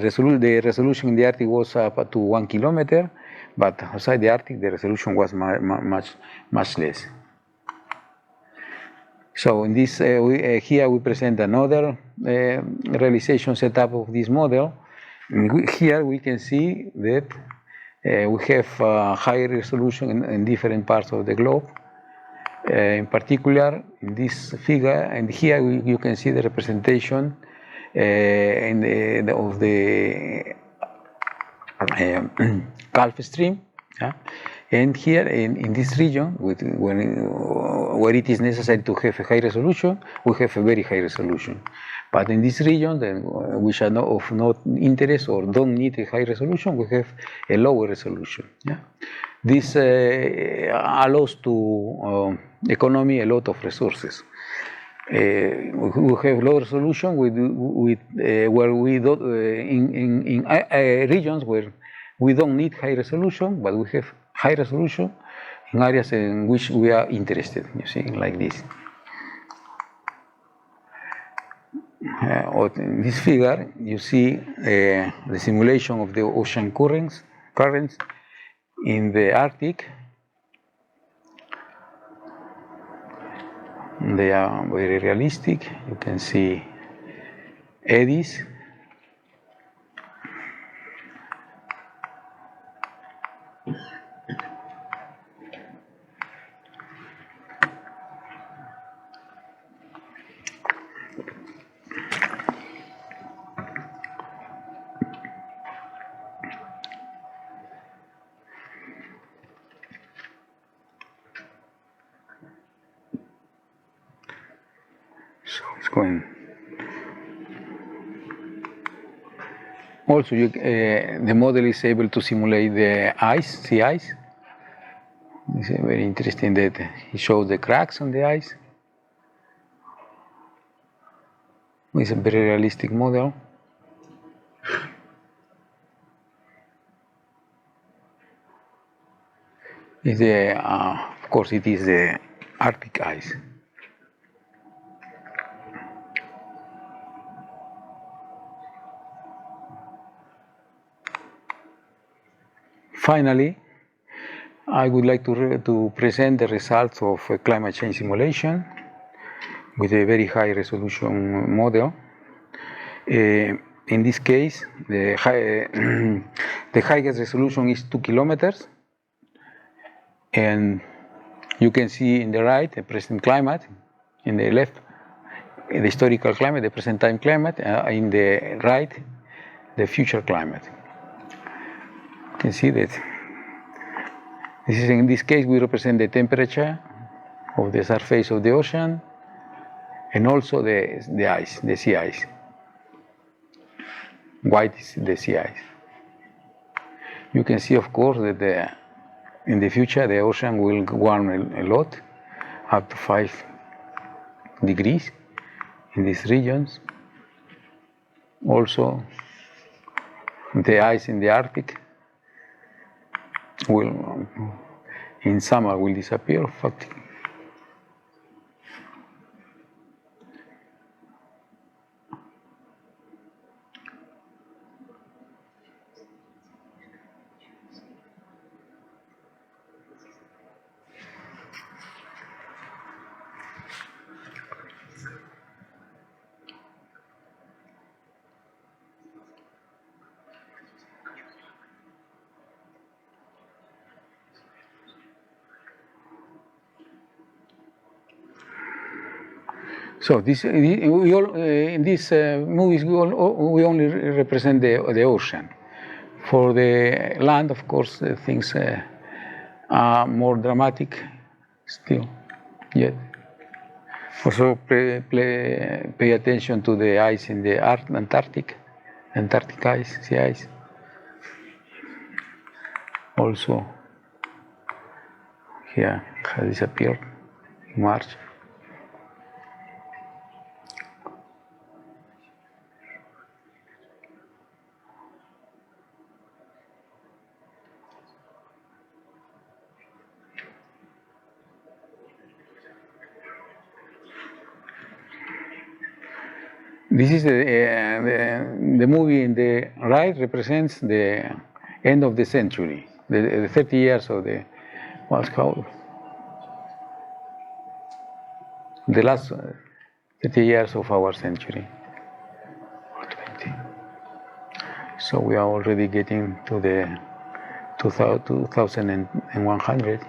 Speaker 3: resolution in the Arctic was up to 1 kilometer, but outside the Arctic the resolution was much less. So in this, here we present another realization setup of this model. Here we can see that we have high resolution in different parts of the globe. In particular, in this figure, and here you can see the representation of the Gulf Stream. Yeah? And here in this region, where it is necessary to have a high resolution, we have a very high resolution. But in this region, which are of not interest or don't need a high resolution, we have a lower resolution. Yeah? This allows to economy a lot of resources. We have low resolution where we don't, in regions where we don't need high resolution, but we have high resolution in areas in which we are interested, you see, like this. In this figure, you see the simulation of the ocean currents in the Arctic. They are very realistic. You can see eddies. So it's going. Also, the model is able to simulate the ice, sea ice. It's very interesting that it shows the cracks on the ice. It's a very realistic model. It's of course, it is the Arctic ice. Finally, I would like to present the results of a climate change simulation with a very high resolution model. In this case, the highest resolution is 2 kilometers, and you can see in the right the present climate, in the left the historical climate, the present time climate, in the right the future climate. You can see that in this case we represent the temperature of the surface of the ocean and also the ice, the sea ice. White is the sea ice. You can see, of course, that in the future the ocean will warm a lot, up to 5 degrees in these regions. Also, the ice in the Arctic will, in summer, will disappear. In fact, So in these movies we only represent the ocean. For the land, of course, things are more dramatic still. Yet. Also pay attention to the ice in the Antarctic ice, sea ice. Also here has disappeared in March. This is the movie in the right represents the end of the century, the 30 years of the, what's called, the last 30 years of our century. 20. So we are already getting to the 2100.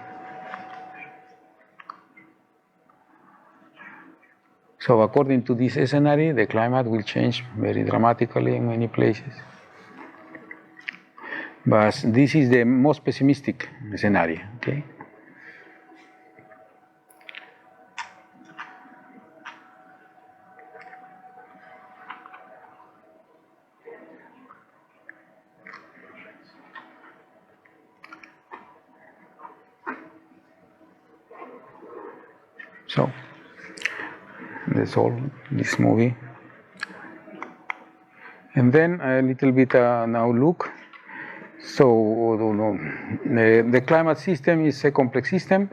Speaker 3: So according to this scenario, the climate will change very dramatically in many places. But this is the most pessimistic scenario, okay? So that's all this movie. And then a little bit now look. So the climate system is a complex system.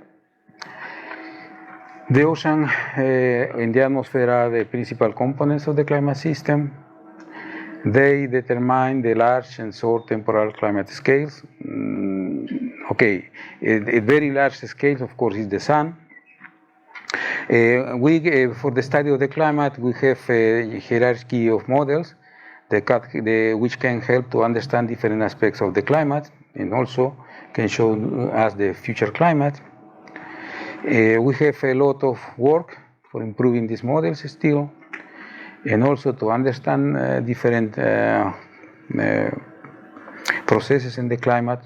Speaker 3: The ocean and the atmosphere are the principal components of the climate system. They determine the large and short temporal climate scales. Okay, a very large scale, of course, is the sun. For the study of the climate, we have a hierarchy of models which can help to understand different aspects of the climate and also can show us the future climate. We have a lot of work for improving these models still, and also to understand different processes in the climate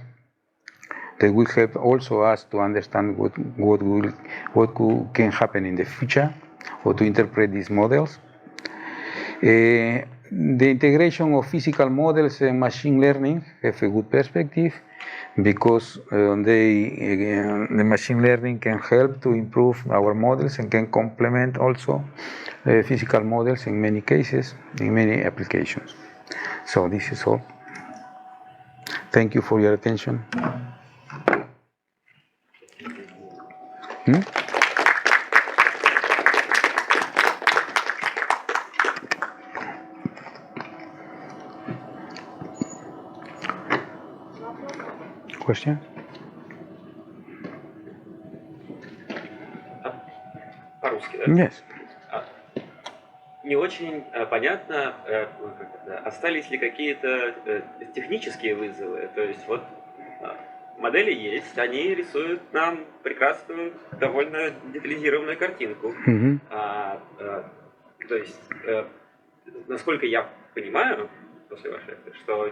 Speaker 3: that will help also us to understand what can happen in the future, or to interpret these models. The integration of physical models and machine learning have a good perspective, because the machine learning can help to improve our models and can complement also physical models in many cases, in many applications. So this is all. Thank you for your attention. Question?
Speaker 4: По-русски, да?
Speaker 3: Yes.
Speaker 4: Не очень понятно, остались ли какие-то технические вызовы. То есть вот модели есть, они рисуют нам прекрасную, довольно детализированную картинку. То есть, насколько я понимаю, после вашей, что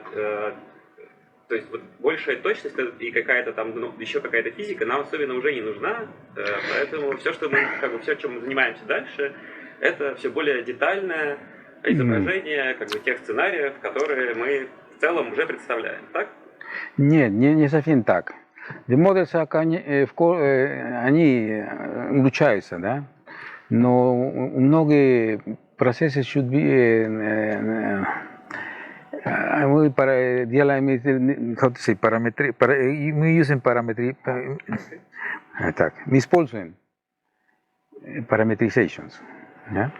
Speaker 4: то есть вот большая точность и какая-то там, еще какая-то физика нам особенно уже не нужна, поэтому все, что мы, все, чем мы занимаемся дальше, это все более детальное изображение тех сценариев, которые мы в целом уже представляем, так?
Speaker 3: Нет, не совсем так. The models они улучшаются, да? Но многие процессы should be мы делаем, мы using parametry, так, мы используем parametrizations, yeah?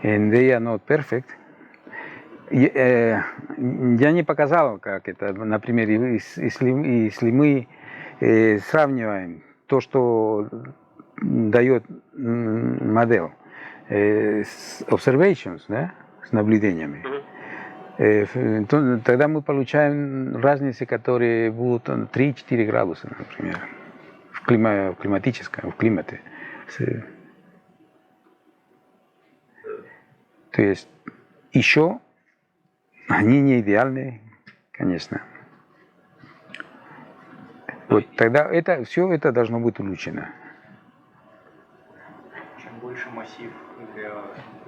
Speaker 3: And they are not perfect. Я не показал, как это, например, если мы сравниваем то, что дает модель с observations, да, с наблюдениями, тогда мы получаем разницы, которые будут 3-4 градуса, например, в климате. То есть еще они не идеальны, конечно. Вот тогда все это должно быть улучшено.
Speaker 5: Чем больше массив для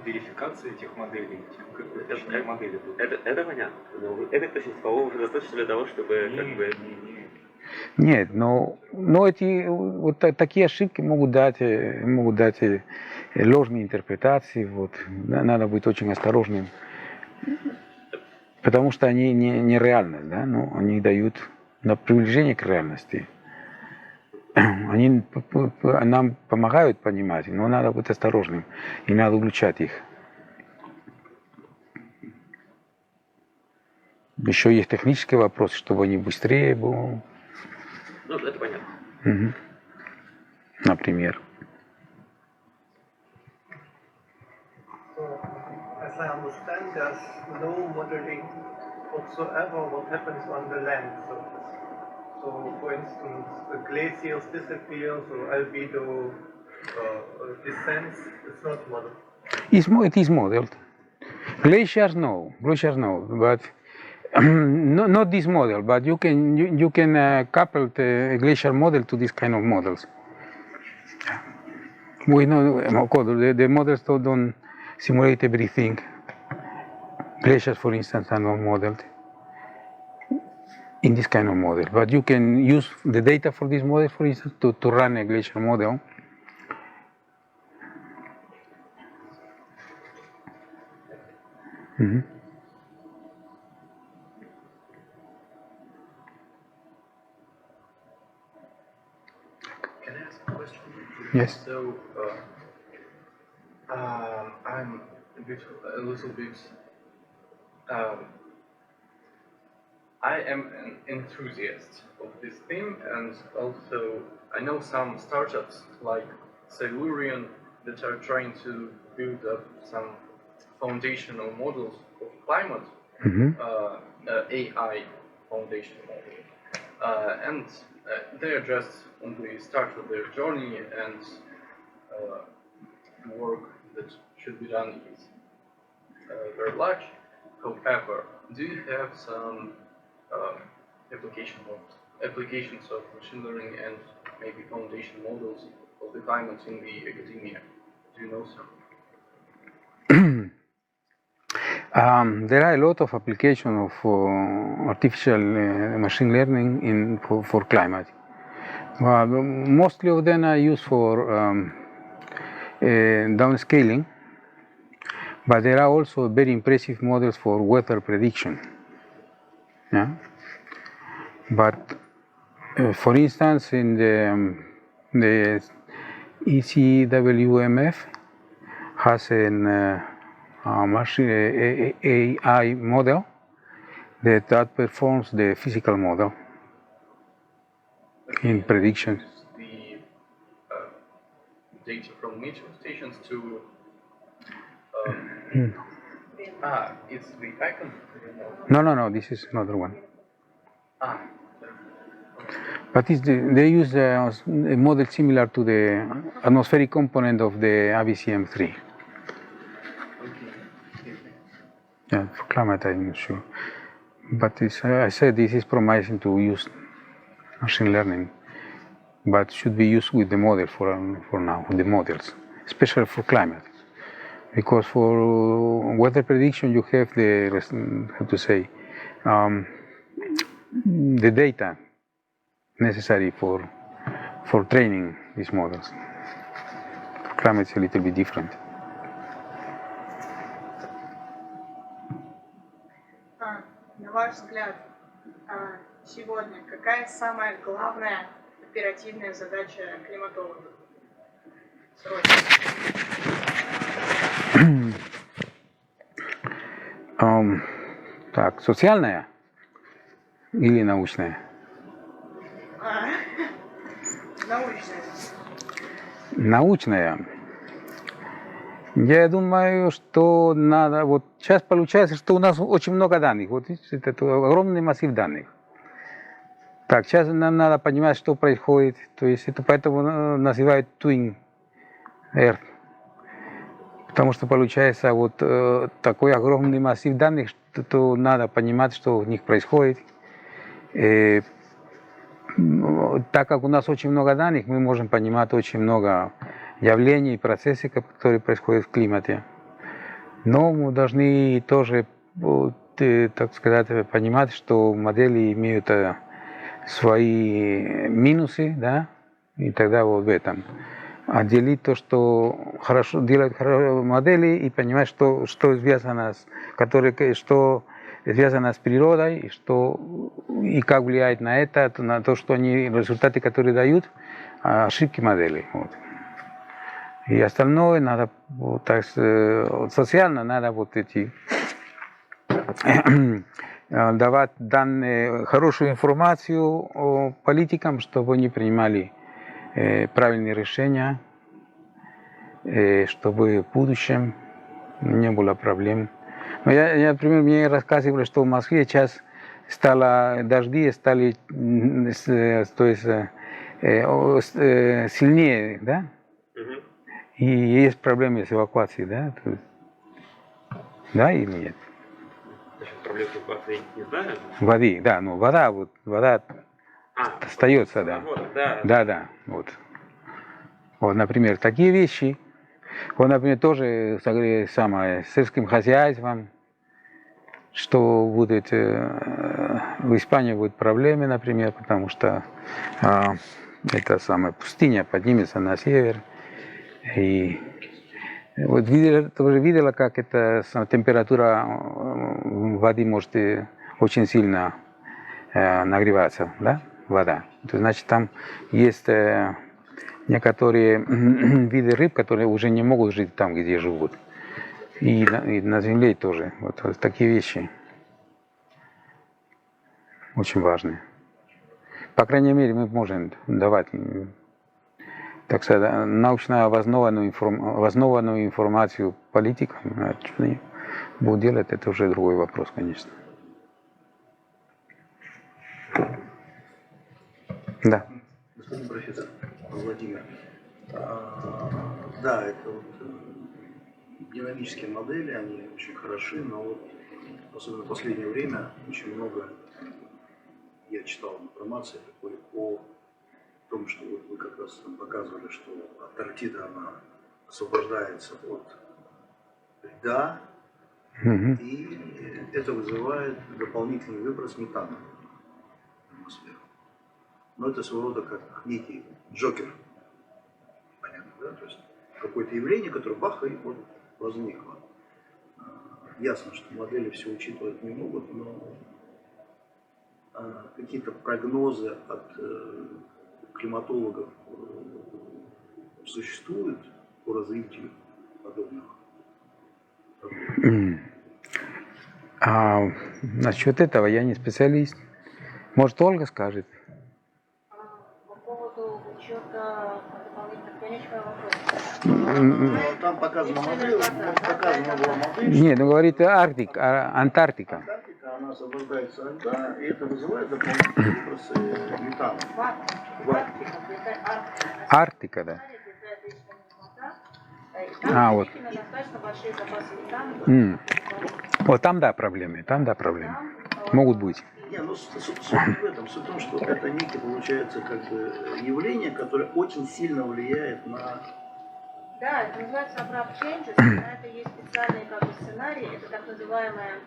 Speaker 5: верификации этих моделей, тем точнее модели будут.
Speaker 4: Это понятно. Но этой точности, по-моему, уже достаточно для того, чтобы как бы...
Speaker 3: Нет, но эти вот такие ошибки могут дать ложные интерпретации. Вот. Надо быть очень осторожным, потому что они не реальны, да? Но они дают на приближение к реальности. Они нам помогают понимать, но надо быть осторожным и надо улучшать их. Еще есть технические вопросы, чтобы они быстрее были.
Speaker 4: Ну, это понятно.
Speaker 3: Угу. Например.
Speaker 6: As I understand, there's no modeling whatsoever what happens on the land surface. So, for instance, glaciers disappear, so albedo descends, it's not modeled.
Speaker 3: It is modeled. Glaciers no, but not this model, but you can couple the glacier model to this kind of models. We know the models don't simulate everything. Glaciers, for instance, are not modeled in this kind of model, but you can use the data for this model, for instance, to run a glacier model. Mm-hmm.
Speaker 5: Can I ask a question?
Speaker 3: Yes.
Speaker 5: So, I'm a little bit. I am an enthusiast of this theme, and also I know some startups like Silurian that are trying to build up some foundational models of climate, AI foundation model, and they are just on the start of their journey, and the work that should be done is very large. However, do you have some applications of machine learning and maybe foundation models of the climate in the academia? Do you know some?
Speaker 3: There are a lot of applications of artificial machine learning for climate. Mostly of them are used for downscaling, but there are also very impressive models for weather prediction. Yeah? But for instance, in the ECWMF has an machine AI model that performs the physical model in predictions.
Speaker 5: The data from meteor stations to it's the icon.
Speaker 3: No, this is another one.
Speaker 5: Ah,
Speaker 3: But they use a model similar to the atmospheric component of the ABCM3. Yeah, for climate I'm not sure. But I said this is promising to use machine learning, but should be used with the model for now, the models, especially for climate. Because for weather prediction you have the data necessary for training these models. For climate it's a little bit different.
Speaker 7: На ваш взгляд, сегодня какая самая главная оперативная задача климатологов?
Speaker 3: Так, социальная или научная?
Speaker 7: Научная.
Speaker 3: Научная. Я думаю, что надо, вот сейчас получается, что у нас очень много данных, вот видите, это огромный массив данных. Так, сейчас нам надо понимать, что происходит, то есть это поэтому называют Twin Earth. Потому что получается вот такой огромный массив данных, что надо понимать, что в них происходит. Так как у нас очень много данных, мы можем понимать очень много явлений и процессов, которые происходят в климате. Но мы должны тоже, так сказать, понимать, что модели имеют свои минусы, да, и тогда вот в этом. Отделить то, что хорошо делать модели, и понимать, что связано что связано с природой, и как влияет на это, на то, что они, результаты, которые дают, ошибки модели. Вот. И остальное надо, вот, так, социально надо вот эти давать данные, хорошую информацию политикам, чтобы они принимали правильные решения, чтобы в будущем не было проблем. Но например, мне рассказывали, что в Москве сейчас дожди стали, то есть, сильнее, да? И есть проблемы с эвакуацией, да? Да или нет?
Speaker 4: Проблем с эвакуацией не знаю.
Speaker 3: Воды, да, ну вода остается, да. Да, вот. Вот, например, такие вещи. Вот, например, тоже самое, с сельским хозяйством, что будет, в Испании будут проблемы, например, потому что эта самая пустыня поднимется на север. И вот тоже видела, как эта температура воды может очень сильно нагреваться, да, вода. То значит, там есть некоторые виды рыб, которые уже не могут жить там, где живут. И на земле тоже. Вот такие вещи очень важные. По крайней мере, мы можем давать, так сказать, научно обоснованную информацию политикам. Что они будут делать, это уже другой вопрос, конечно. Да.
Speaker 8: Господин профессор Владимир, да, это вот динамические модели, они очень хороши, но вот особенно в последнее время очень много я читал информации такой о том, что вот вы как раз там показывали, что Антарктида, она освобождается от льда, и это вызывает дополнительный выброс метана в атмосферу. Но это своего рода как некий джокер. Понятно, да? То есть какое-то явление, которое бах, и вот возникло. Ясно, что модели все учитывать не могут, но какие-то прогнозы от климатологов существуют по развитию подобных проблем?
Speaker 3: Насчет этого я не специалист. Может, Ольга скажет?
Speaker 7: По поводу учета дополнительных, я не поняла вопрос.
Speaker 8: Там показана модель, показана была модель.
Speaker 3: Нет, ну говорит Антарктика.
Speaker 8: Антарктика, она освобождается от льда, и это вызывает дополнительные выбросы метана.
Speaker 3: Арктика, да. Вот.
Speaker 7: Достаточно большие запасы метана.
Speaker 3: Вот там, да, проблемы. Могут быть.
Speaker 8: Не, ну суть не в этом. Суть в том, что это некое, получается, как бы явление, которое очень сильно влияет на...
Speaker 7: Да, это называется abrupt changes. На это есть специальные как бы сценарии. Это так называемое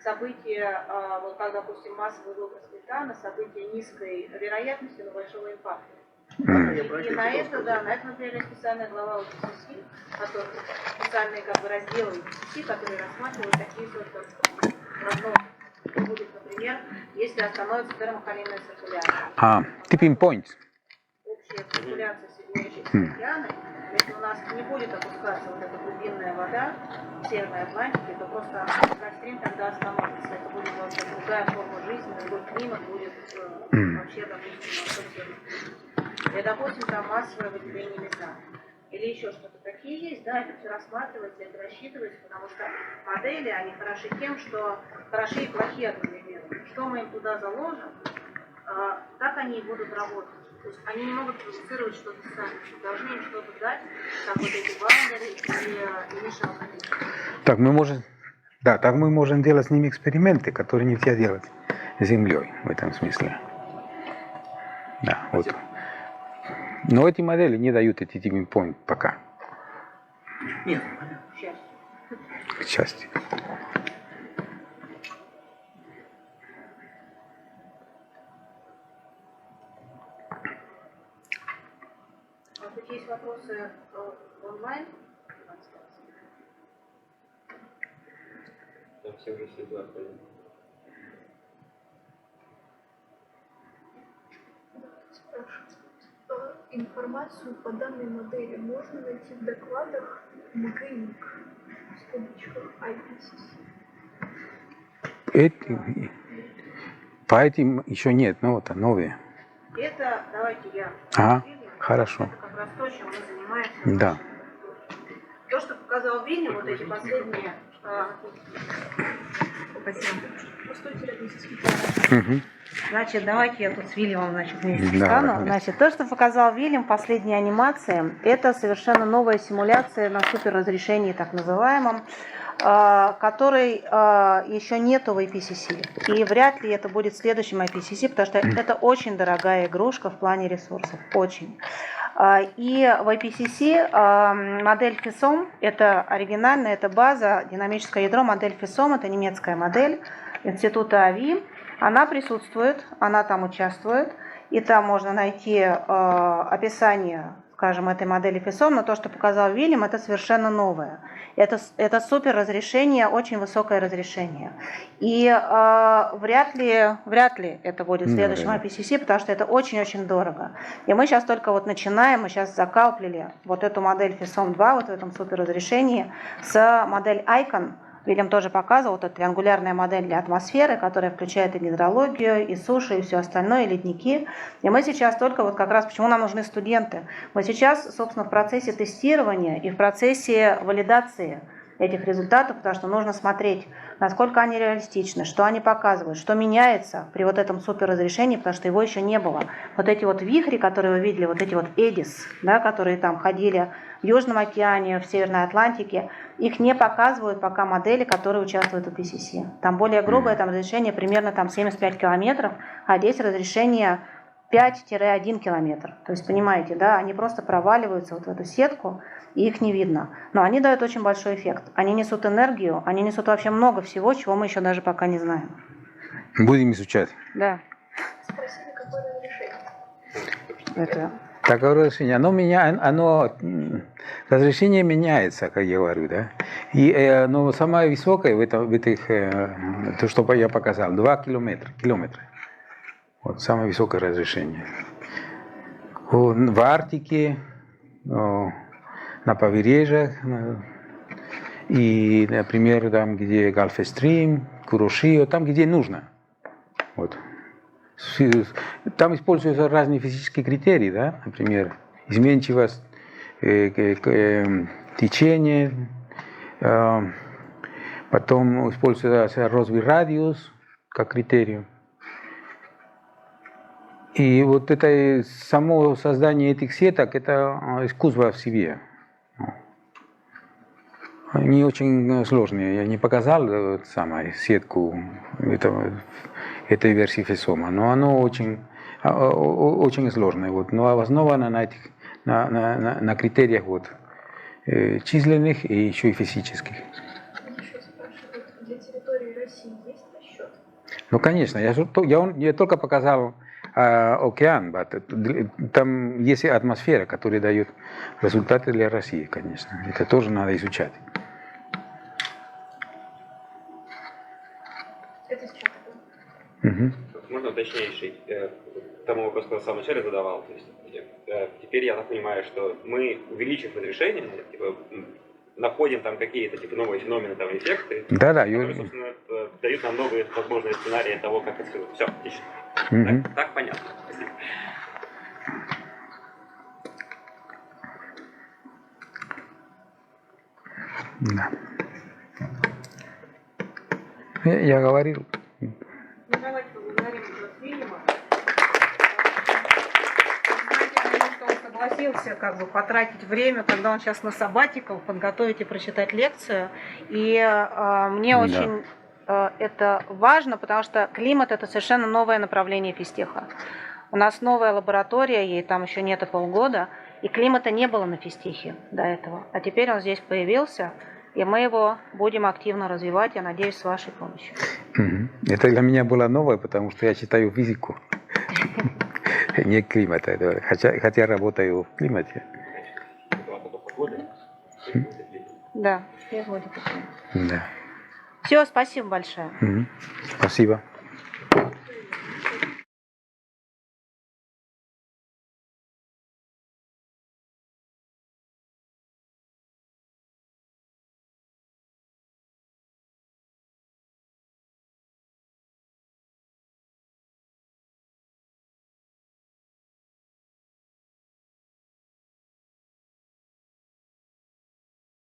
Speaker 7: событие, вот как, допустим, массовый выброс метана, событие низкой вероятности, но большого импакта. И на это, да, на это, например, есть специальная глава УЦСИ, специальные как бы разделы УЦСИ, которые рассматривают такие прогнозы. Будет, например, если остановится термокалийная циркуляция.
Speaker 3: Tipping points.
Speaker 7: Общая циркуляция соединяющихся океаны. Если у нас не будет опускаться вот эта глубинная вода в Северной Атлантике, то просто Гольфстрим тогда остановится. Это будет вообще другая форма жизни, другой климат будет вообще, допустим, совсем. И, допустим, там массовое выделение метана. Или еще что-то. Такие есть, да, это все рассматривается, это рассчитывается, потому что модели, они хороши тем, что хороши и плохи одновременно. Что мы им туда заложим, так они и будут работать. То есть они не могут продуцировать что-то сами. Должны им что-то дать, как вот эти бандеры и мешалки.
Speaker 3: Так мы можем, да, так мы можем делать с ними эксперименты, которые нельзя делать с Землей в этом смысле. Да, вот. Но эти модели не дают эти tipping point пока.
Speaker 8: Нет,
Speaker 3: К счастью.
Speaker 7: А тут есть вопросы онлайн?
Speaker 4: Там все уже следы отходят.
Speaker 9: Информацию по данной модели можно найти в докладах МГИК в скобочках IPCC.
Speaker 3: По этим еще нет, но вот новые.
Speaker 7: Это, давайте я.
Speaker 3: Ага, хорошо.
Speaker 7: Это как раз то, чем мы занимаемся.
Speaker 3: Да.
Speaker 7: То, что показал Винни, вот эти последние... Спасибо.
Speaker 3: Угу.
Speaker 1: Значит, давайте я тут с Вильямом вместе
Speaker 3: Да,
Speaker 1: встану.
Speaker 3: давай.
Speaker 1: Значит, то, что показал Вильям в последней анимации, это совершенно новая симуляция на суперразрешении, так называемом, которой еще нету в IPCC. И вряд ли это будет в следующем IPCC, потому что это очень дорогая игрушка в плане ресурсов. Очень. И в IPCC модель FISOM, это оригинальная, это база, динамическое ядро, модель FISOM, это немецкая модель Института АВИ. Она присутствует, она там участвует, и там можно найти описание, скажем, этой модели FISOM, но то, что показал Вильям, это совершенно новое. Это супер разрешение, очень высокое разрешение. И вряд ли это будет в следующем IPCC, потому что это очень-очень дорого. И мы сейчас только вот начинаем, мы сейчас закалплили вот эту модель FISOM 2 вот в этом супер разрешении с модель ICON. Вильям тоже показывал, вот эта триангулярная модель для атмосферы, которая включает и гидрологию, и суши, и все остальное, и ледники. И мы сейчас только вот как раз, почему нам нужны студенты? Мы сейчас, собственно, в процессе тестирования и в процессе валидации этих результатов, потому что нужно смотреть, насколько они реалистичны, что они показывают, что меняется при вот этом суперразрешении, потому что его еще не было. Вот эти вот вихри, которые вы видели, вот эти вот Эдис, да, которые там ходили в Южном океане, в Северной Атлантике, их не показывают пока модели, которые участвуют в IPCC. Там более грубое там разрешение примерно там 75 километров, а здесь разрешение 5-1 километр. То есть, понимаете, да, они просто проваливаются вот в эту сетку, и их не видно. Но они дают очень большой эффект. Они несут энергию, они несут вообще много всего, чего мы еще даже пока не знаем.
Speaker 3: Будем изучать.
Speaker 1: Да.
Speaker 9: Спросили, какое разрешение.
Speaker 1: Это...
Speaker 3: Такое разрешение. Разрешение меняется, как я говорю, да. Но самое высокое в этих, то, что я показал, 2 километра. Вот самое высокое разрешение. В Арктике, на побережьях, и, например, там, где Гольфстрим, Курошио, там, где нужно. Вот. Там используются разные физические критерии, да? Например, изменчивость течения, потом используется розовый радиус как критерий. И вот это само создание этих сеток, это искусство в себе. Они очень сложные. Я не показал сетку этой версии FISOM, но оно очень сложное. Вот. Но основано на критериях вот, численных и еще и физических.
Speaker 9: Еще спрашивают, для территории России есть расчет?
Speaker 3: Ну, конечно. Я только показал океан, там есть атмосфера, которая дает результаты для России, конечно. Это тоже надо изучать.
Speaker 9: Это с чем такое?
Speaker 4: Можно уточнейший? Тому вопрос, который в самом начале задавал. То есть, теперь я так понимаю, что мы, увеличив разрешение, типа, находим там какие-то типа новые феномены, там, эффекты, которые, собственно, дают нам новые возможные сценарии того, как это все. Все, отлично. Так понятно. Спасибо.
Speaker 3: Да. Я говорил.
Speaker 7: Ну, давайте поблагодарим Вильяма.
Speaker 1: согласился как бы потратить время, когда он сейчас на сабатикал, подготовить и прочитать лекцию. И мне очень это важно, потому что климат – это совершенно новое направление физтеха. У нас новая лаборатория, ей там еще нет и полгода, и климата не было на физтехе до этого. А теперь он здесь появился, и мы его будем активно развивать, я надеюсь, с вашей помощью.
Speaker 3: Это для меня было новое, потому что я читаю физику, не климат, хотя работаю в климате.
Speaker 1: Да, я
Speaker 3: Да.
Speaker 1: Все, спасибо большое.
Speaker 3: Спасибо.